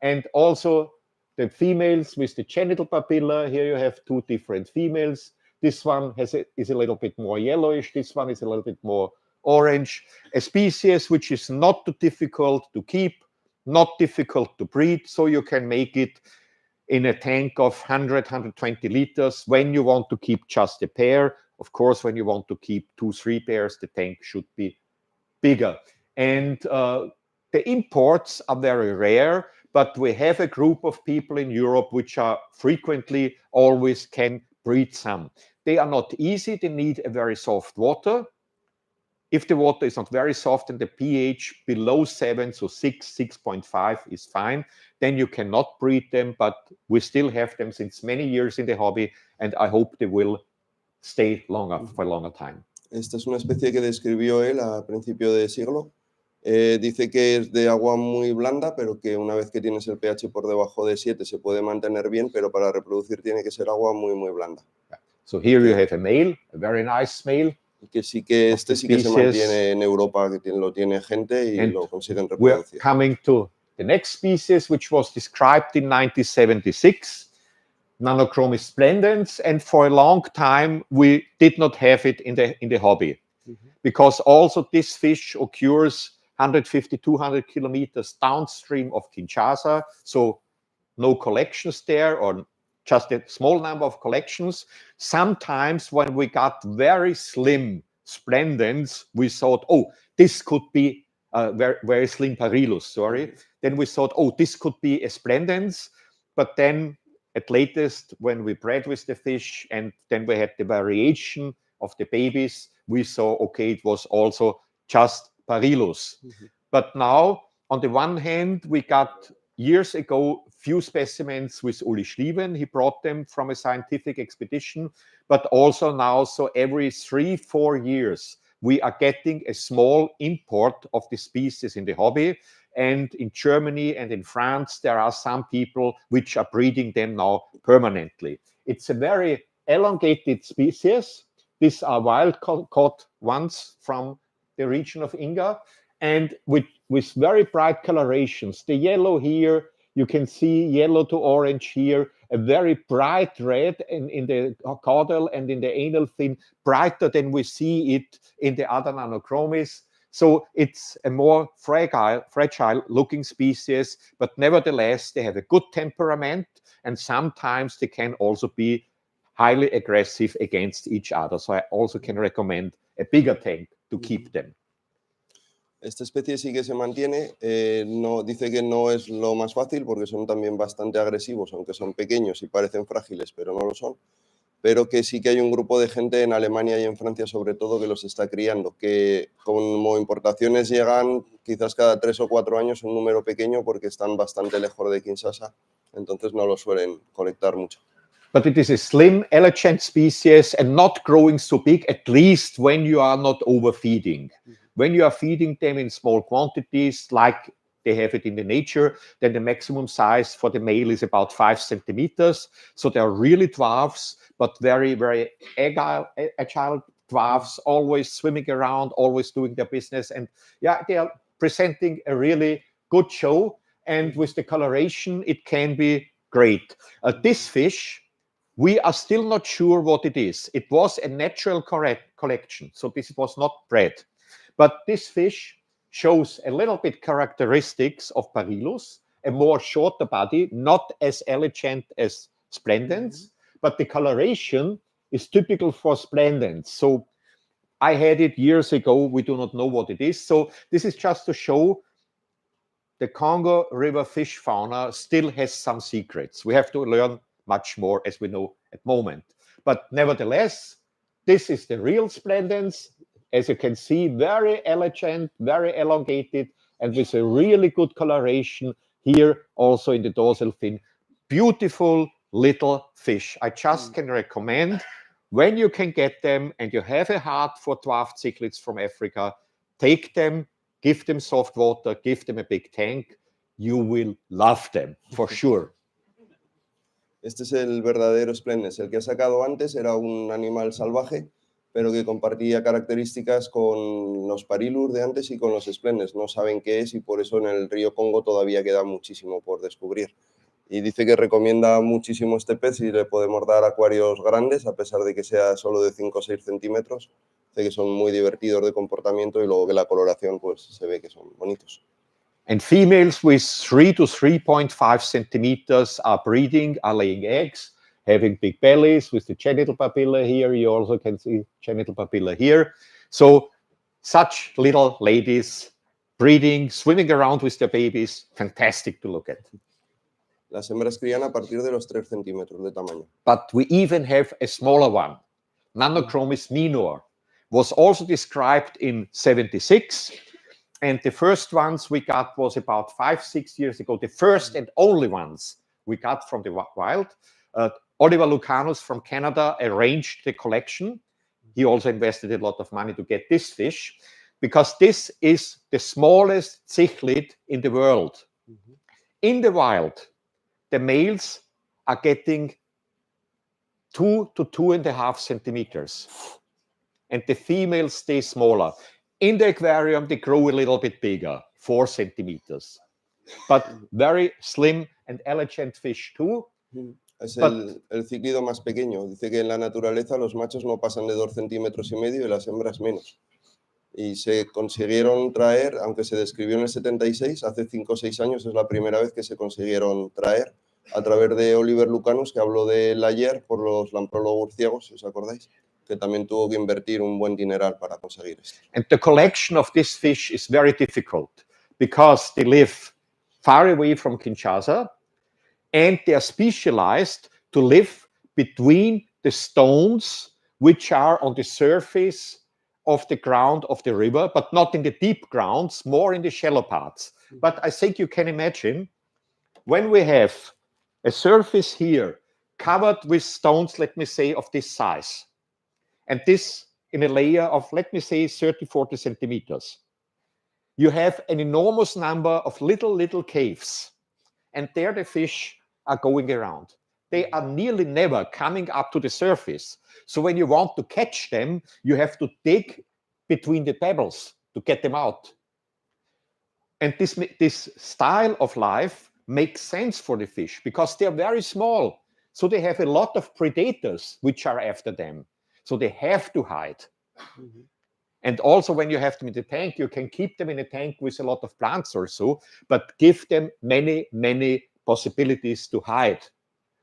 And also the females with the genital papilla, here you have two different females. This one is a little bit more yellowish, this one is a little bit more orange. A species which is not too difficult to keep, not difficult to breed, so you can make it in a tank of 100, 120 liters when you want to keep just a pair. Of course, when you want to keep 2, 3 pairs, the tank should be bigger. And the imports are very rare, but we have a group of people in Europe which are frequently always can breed some. They are not easy, they need a very soft water. If the water is not very soft and the pH below 7, so 6, 6.5 is fine, then you cannot breed them, but we still have them since many years in the hobby, and I hope they will stay longer, for a longer time. Esta es una especie que describió él a principio de siglo. Dice que es de agua muy blanda, pero que una vez que tienes el pH por debajo de 7 se puede mantener bien, pero para reproducir tiene que ser agua muy, muy blanda. So here you have a male, a very nice male. Que sí que este sí que se mantiene en Europa, que lo tiene gente y lo consiguen reproducir. We're coming to the next species, which was described in 1976, Nanochromis splendens, and for a long time we did not have it in the hobby, because also this fish occurs 150, 200 kilometers downstream of Kinshasa, so no collections there, or just a small number of collections. Sometimes when we got very slim splendens, we thought, oh, this could be very, very slim Parylus, sorry. Then we thought, oh, this could be a splendens. But then at latest, when we bred with the fish and then we had the variation of the babies, we saw, okay, it was also just Parylus. But now, on the one hand, we got years ago few specimens with Uli Schlieven. He brought them from a scientific expedition, but also now, so every 3-4 years, we are getting a small import of the species in the hobby. And in Germany and in France, there are some people which are breeding them now permanently. It's a very elongated species. These are wild-caught ones from the region of Inga, and with very bright colorations. The yellow here, you can see yellow to orange here, a very bright red in the caudal and in the anal fin, brighter than we see it in the other Nanochromis. So it's a more fragile looking species, but nevertheless, they have a good temperament, and sometimes they can also be highly aggressive against each other. So I also can recommend a bigger tank to keep them. Esta especie sí que se mantiene, no, dice que no es lo más fácil porque son también bastante agresivos, aunque son pequeños y parecen frágiles, pero no lo son. Pero que sí que hay un grupo de gente en Alemania y en Francia sobre todo que los está criando, que como importaciones llegan quizás cada 3 o 4 años, un número pequeño porque están bastante lejos de Kinshasa, entonces no lo suelen colectar mucho. But it is a slim, elegant species and not growing so big, at least when you are not overfeeding. When you are feeding them in small quantities, like they have it in the nature, then the maximum size for the male is about 5 centimeters. So they are really dwarfs, but very, very agile dwarfs, always swimming around, always doing their business. And yeah, they are presenting a really good show. And with the coloration, it can be great. This fish, we are still not sure what it is. It was a natural collection, so this was not bred. But this fish shows a little bit characteristics of Parylus, a more shorter body, not as elegant as splendens, but the coloration is typical for splendens. So I had it years ago. We do not know what it is. So this is just to show the Congo River fish fauna still has some secrets. We have to learn much more as we know at the moment. But nevertheless, this is the real splendens. As you can see, very elegant, very elongated, and with a really good coloration here also in the dorsal fin. Beautiful little fish. I just can recommend, when you can get them and you have a heart for dwarf cichlids from Africa, take them, give them soft water, give them a big tank. You will love them, for sure. Este es el verdadero splendens. El que ha sacado antes era un animal salvaje, pero que compartía características con los parilus de antes y con los splendens. No saben qué es y por eso en el río Congo todavía queda muchísimo por descubrir. Y dice que recomienda muchísimo este pez y le podemos dar acuarios grandes, a pesar de que sea solo de 5 o 6 centímetros. Dice que son muy divertidos de comportamiento y luego que la coloración pues se ve que son bonitos. And females with 3 to 3.5 centimeters are breeding, are laying eggs, having big bellies with the genital papilla here. You also can see genital papilla here. So such little ladies breeding, swimming around with their babies, fantastic to look at. Las hembras crían a partir de los 3 centímetros de tamaño. But we even have a smaller one. Nanochromis minor was also described in 76. And the first ones we got was about 5-6 years ago. The first and only ones we got from the wild. Oliver Lucanus from Canada arranged the collection. He also invested a lot of money to get this fish, because this is the smallest cichlid in the world. In the wild, the males are getting 2 to 2.5 centimeters, and the females stay smaller. In the aquarium, they grow a little bit bigger, 4 centimeters, but very slim and elegant fish too. Es el cíclido más pequeño. Dice que en la naturaleza los machos no pasan de 2,5 centímetros y las hembras menos. Y se consiguieron traer, aunque se describió en el 76, hace 5 o 6 años es la primera vez que se consiguieron traer, a través de Oliver Lucanus, que habló de él ayer por los lamprólogos ciegos, si os acordáis, que también tuvo que invertir un buen dineral para conseguir esto. And the collection of this fish is very difficult, because they live far away from Kinshasa, and they are specialized to live between the stones which are on the surface of the ground of the river, but not in the deep grounds, more in the shallow parts. But I think you can imagine, when we have a surface here covered with stones, let me say, of this size, and this in a layer of, let me say, 30-40 centimeters, you have an enormous number of little caves, and there the fish are going around. They are nearly never coming up to the surface. So when you want to catch them, you have to dig between the pebbles to get them out. And this style of life makes sense for the fish, because they are very small. So they have a lot of predators which are after them. So they have to hide. And also when you have them in the tank, you can keep them in a tank with a lot of plants or so, but give them many possibilities to hide.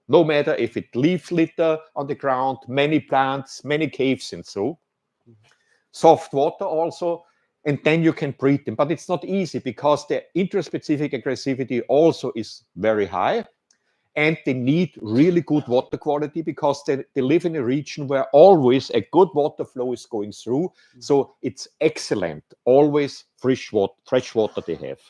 No matter if it leaf litter on the ground, many plants, many caves and so. Soft water also, and then you can breed them. But it's not easy, because the interspecific aggressivity also is very high, and they need really good water quality, because they live in a region where always a good water flow is going through. So it's excellent, always fresh water they have.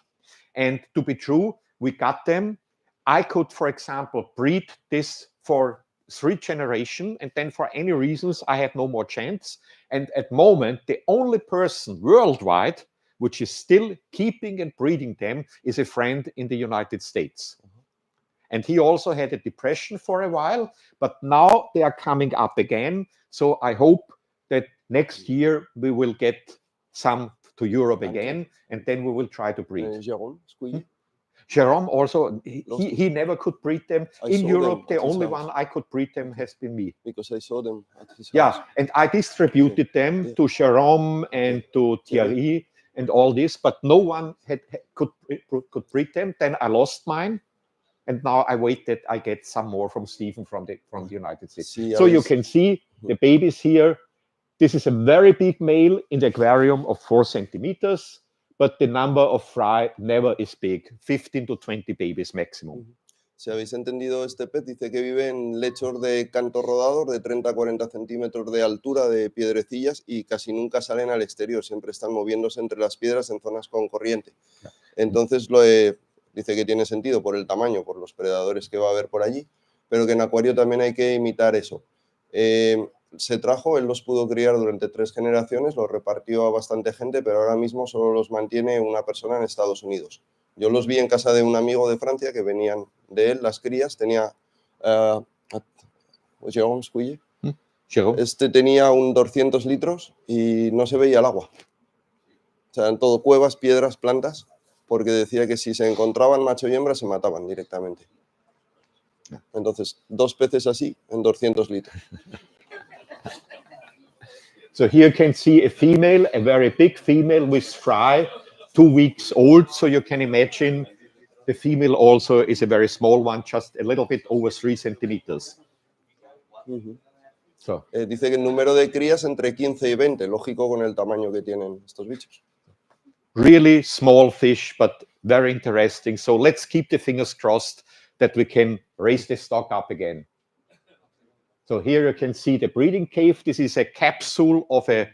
And to be true, we got them. I could, for example, breed this for 3 generations, and then for any reasons I had no more chance. And at the moment, the only person worldwide which is still keeping and breeding them is a friend in the United States. And he also had a depression for a while, but now they are coming up again. So I hope that next year we will get some to Europe again, and then we will try to breed. Jerome also, he never could breed them. In Europe, the only one I could breed them has been me. Because I saw them at his house. Yeah, and I distributed them to Jerome and to Thierry and all this, but no one could breed them. Then I lost mine, and now I wait that I get some more from Stephen from the United States. So you can see the babies here. This is a very big male in the aquarium of 4 centimeters, but the number of fry never is big, 15 to 20 babies maximum. Si habéis entendido, este pez dice que vive en lechos de canto rodador de 30 a 40 centímetros de altura, de piedrecillas, y casi nunca salen al exterior, siempre están moviéndose entre las piedras en zonas con corriente. Entonces dice que tiene sentido por el tamaño, por los predadores que va a haber por allí, pero que en acuario también hay que imitar eso. Se trajo, él los pudo criar durante 3 generaciones, los repartió a bastante gente, pero ahora mismo solo los mantiene una persona en Estados Unidos. Yo los vi en casa de un amigo de Francia que venían de él, las crías, tenía... Este tenía un 200 litros y no se veía el agua. O sea, en todo cuevas, piedras, plantas, porque decía que si se encontraban macho y hembra se mataban directamente. Entonces, 2 peces así en 200 litros. So here you can see a female, a very big female with fry, 2 weeks old. So you can imagine the female also is a very small one, just a little bit over 3 centimeters. So. Dice que el número de crías entre 15 y 20, lógico con el tamaño que tienen estos bichos. Really small fish, but very interesting. So let's keep the fingers crossed that we can raise the stock up again. So here you can see the breeding cave. This is a capsule of a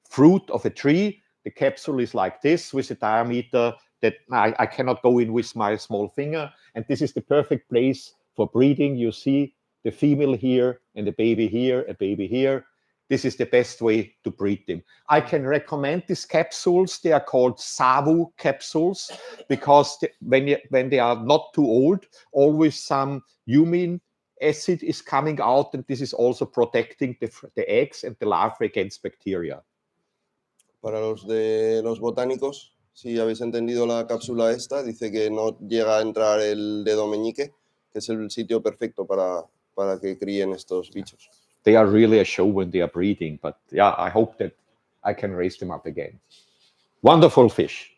fruit of a tree. The capsule is like this with a diameter that I cannot go in with my small finger. And this is the perfect place for breeding. You see the female here and the baby here, a baby here. This is the best way to breed them. I can recommend these capsules. They are called SAVU capsules because when they are not too old, always some humin acid is coming out, and this is also protecting the eggs and the larvae against bacteria. Para los de los botánicos, si habéis entendido la cápsula esta, dice que no llega a entrar el dedo meñique, que es el sitio perfecto para que críen estos bichos. They are really a show when they are breeding, but yeah, I hope that I can raise them up again. Wonderful fish.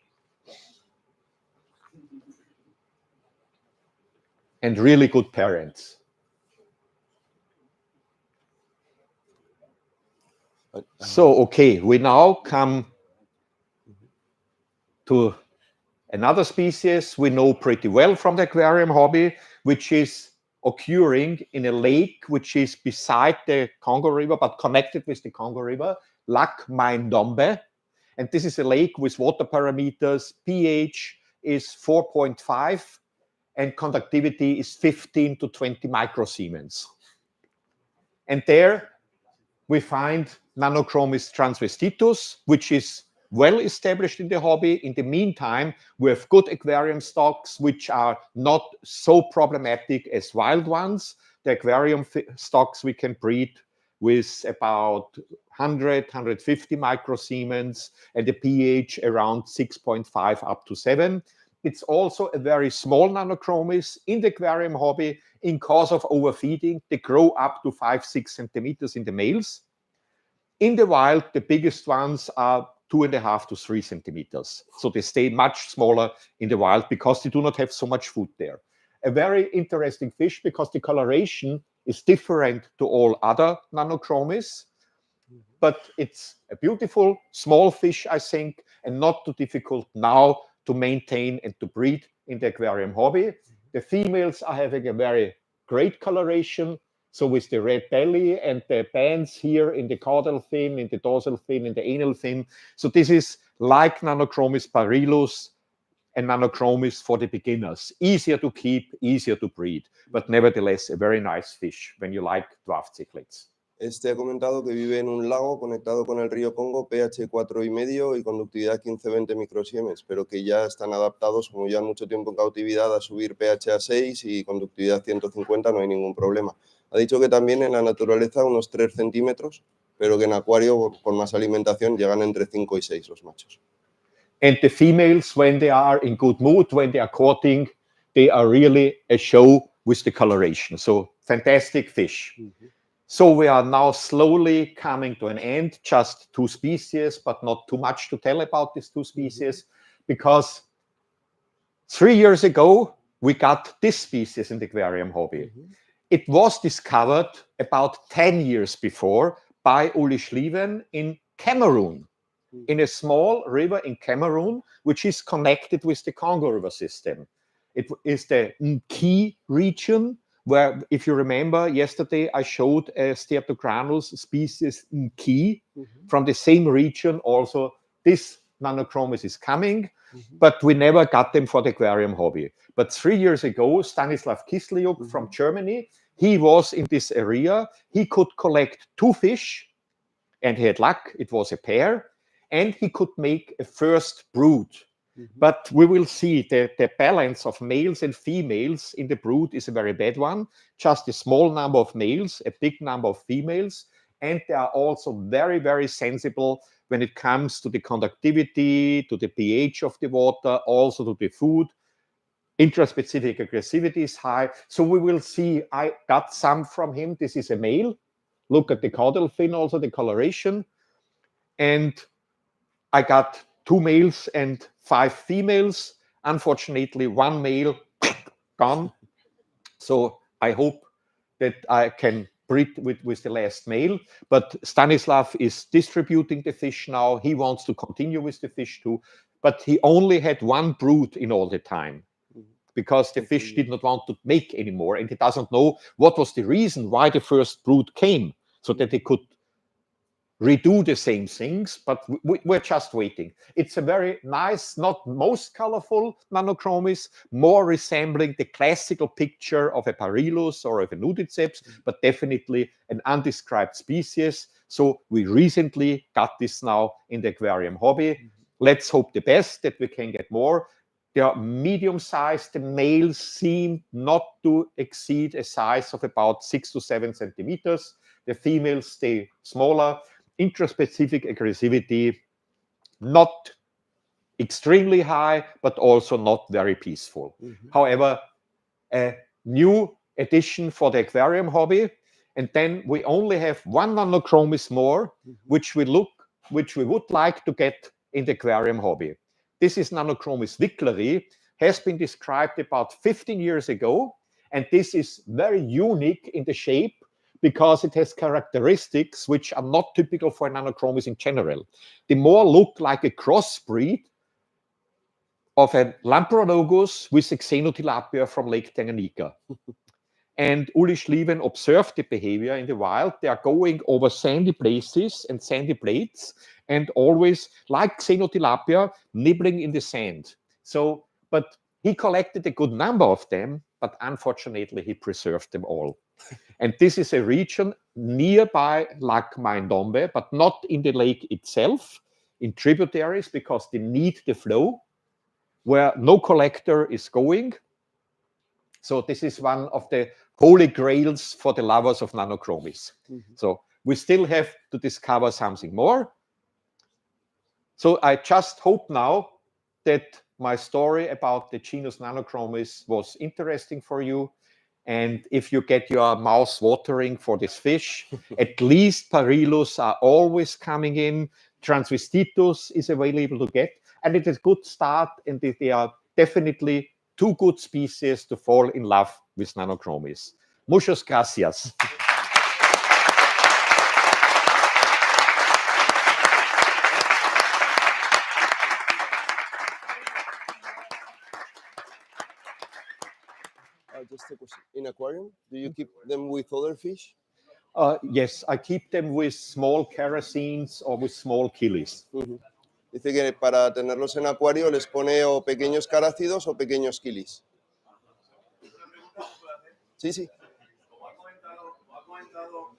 And really good parents. So, okay, we now come to another species we know pretty well from the aquarium hobby, which is occurring in a lake which is beside the Congo River, but connected with the Congo River, Lac Mai-Ndombe. And this is a lake with water parameters. pH is 4.5 and conductivity is 15 to 20 microsiemens. And there we find Nanochromis transvestitus, which is well established in the hobby. In the meantime, we have good aquarium stocks, which are not so problematic as wild ones. The aquarium stocks we can breed with about 100, 150 microsiemens and a pH around 6.5 up to 7. It's also a very small Nanochromis in the aquarium hobby. In cause of overfeeding, they grow up to 5-6 centimeters in the males. In the wild, the biggest ones are 2.5 to 3 centimeters. So they stay much smaller in the wild because they do not have so much food there. A very interesting fish because the coloration is different to all other Nanochromis, but it's a beautiful small fish, I think, and not too difficult now to maintain and to breed in the aquarium hobby. The females are having a very great coloration. So with the red belly and the bands here in the caudal fin, in the dorsal fin, in the anal fin. So this is like Nanochromis parilus and Nanochromis for the beginners. Easier to keep, easier to breed, but nevertheless a very nice fish when you like dwarf cichlids. Este ha comentado que vive en un lago conectado con el río Congo, pH 4,5 y conductividad 15-20 microsiemens, pero que ya están adaptados, como llevan mucho tiempo en cautividad, a subir pH a 6 y conductividad 150, no hay ningún problema. Ha dicho que también en la naturaleza unos 3 centímetros, pero que en acuario con más alimentación llegan entre 5 y 6 los machos. And the females, when they are in good mood, when they are courting, they are really a show with the coloration. So fantastic fish. So we are now slowly coming to an end, just 2 species, but not too much to tell about these 2 species, because 3 years ago, we got this species in the aquarium hobby. It was discovered about 10 years before by Uli Schlieven in Cameroon, in a small river in Cameroon, which is connected with the Congo River system. It is the Nki region, where, if you remember, yesterday I showed a Steatogranus species Nki from the same region. Also, this Nanochromis is coming, but we never got them for the aquarium hobby. But 3 years ago, Stanislav Kisliuk from Germany, he was in this area. He could collect 2 fish, and he had luck. It was a pair, and he could make a first brood. But we will see the balance of males and females in the brood is a very bad one. Just a small number of males, a big number of females, and they are also very, very sensible when it comes to the conductivity, to the pH of the water, also to the food. Intraspecific aggressivity is high. So we will see. I got some from him. This is a male. Look at the caudal fin, also the coloration. And I got 2 males and 5 females. Unfortunately, 1 male gone. So I hope that I can breed with the last male. But Stanislav is distributing the fish now. He wants to continue with the fish too. But he only had 1 brood in all the time, because the fish did not want to make anymore. And he doesn't know what was the reason why the first brood came, so that he could redo the same things, but we're just waiting. It's a very nice, not most colorful Nanochromis, more resembling the classical picture of a Parylus or of a Nudiceps, but definitely an undescribed species. So we recently got this now in the aquarium hobby. Let's hope the best, that we can get more. They are medium-sized. The males seem not to exceed a size of about 6 to 7 centimeters. The females stay smaller. Intraspecific aggressivity, not extremely high, but also not very peaceful. However, a new addition for the aquarium hobby, and then we only have 1 Nanochromis more, which we would like to get in the aquarium hobby. This is Nanochromis wickleri, has been described about 15 years ago, and this is very unique in the shape, because it has characteristics which are not typical for Nanochromis in general. They more look like a crossbreed of a Lamprologus with a Xenotilapia from Lake Tanganyika. And Uli Schlieven observed the behavior in the wild. They are going over sandy places and sandy plates, and always, like Xenotilapia, nibbling in the sand. So, but he collected a good number of them, but unfortunately he preserved them all. And this is a region nearby Lac Maindombe, but not in the lake itself, in tributaries, because they need the flow, where no collector is going. So this is one of the holy grails for the lovers of Nanochromis. So we still have to discover something more. So I just hope now that my story about the genus Nanochromis was interesting for you. And if you get your mouth watering for this fish, at least Parylus are always coming in. Transvestitus is available to get. And it is a good start, and they are definitely 2 good species to fall in love with Nanochromis. Muchas gracias. Just a question. In aquarium, do you keep them with other fish? Yes, I keep them with small kerosines or with small killies. Dice que para tenerlos en acuario les pone o pequeños carácidos o pequeños killis. Sí, sí. Como ha comentado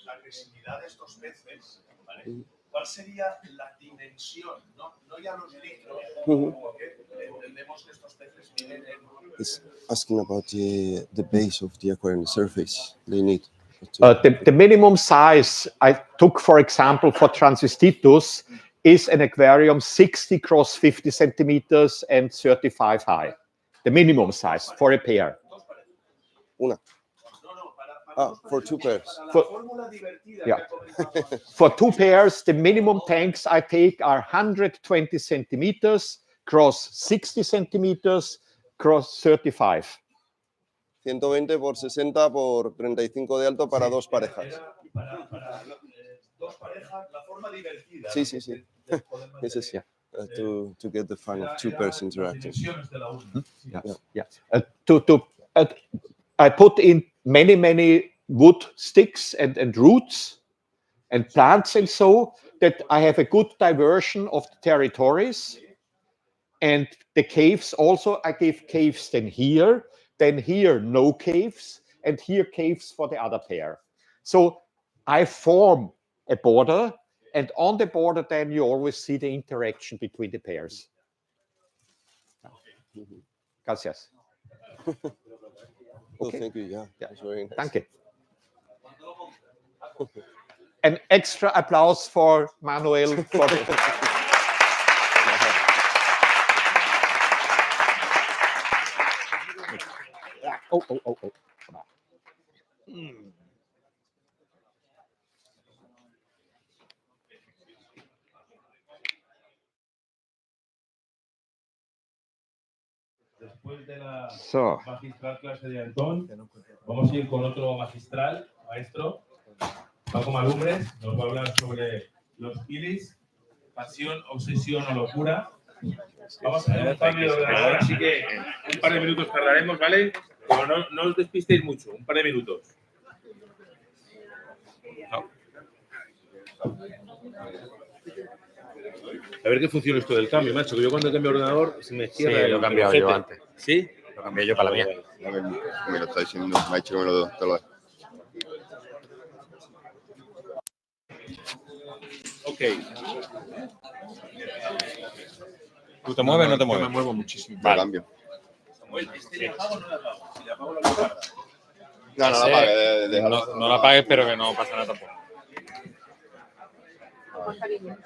la agresividad de estos peces, ¿vale? ¿Cuál sería la dimensión? No ya los litros, porque entendemos que estos peces vienen en... It's asking about the base of the aquarium, the surface they need. The minimum size I took, for example, for Transvestitus is an aquarium 60 cross 50 centimeters and 35 high. The minimum size for a pair. Una. For 2 pairs. For 2 pairs, the minimum tanks I take are 120 centimeters cross 60 centimeters cross 35. 120 por 60 por 35 de alto para 2 parejas. dos parejas, la forma divertida. Sí, sí, sí. de poder This is mantener, to get the fun of two persons las interacting. dimensiones de la una. Sí. I put in many wood sticks and roots and plants and so that I have a good diversion of the territories. And the caves also, I give caves then here no caves, and here caves for the other pair. So I form a border, and on the border then you always see the interaction between the pairs. Gracias. Oh, thank you. Yeah, that's very nice. Danke. An extra applause for Manuel. For oh. Después de la So. magistral clase de Anton, vamos a ir con otro magistral, maestro, Paco Malumbres, nos va a hablar sobre los kilis, pasión, obsesión o locura. Vamos a hacer un cambio de ordenador, así que un par de minutos tardaremos, ¿vale? Pero no os despistéis mucho, un par de minutos. A ver qué funciona esto del cambio, macho, que yo cuando cambio de ordenador se me cierra. Sí, lo he cambiado yo antes. ¿Sí? Lo cambié yo para la mía. Me lo está diciendo, me ha dicho que te lo da. Ok. ¿Tú te mueves o no te Yo mueves? me muevo muchísimo. Vale. Cambio. Samuel, ¿este le apago o no le apago? Si le apago la luz tarda. No la apagues, déjalo. No la apagues, pero que no pasa nada tampoco. Con cariño.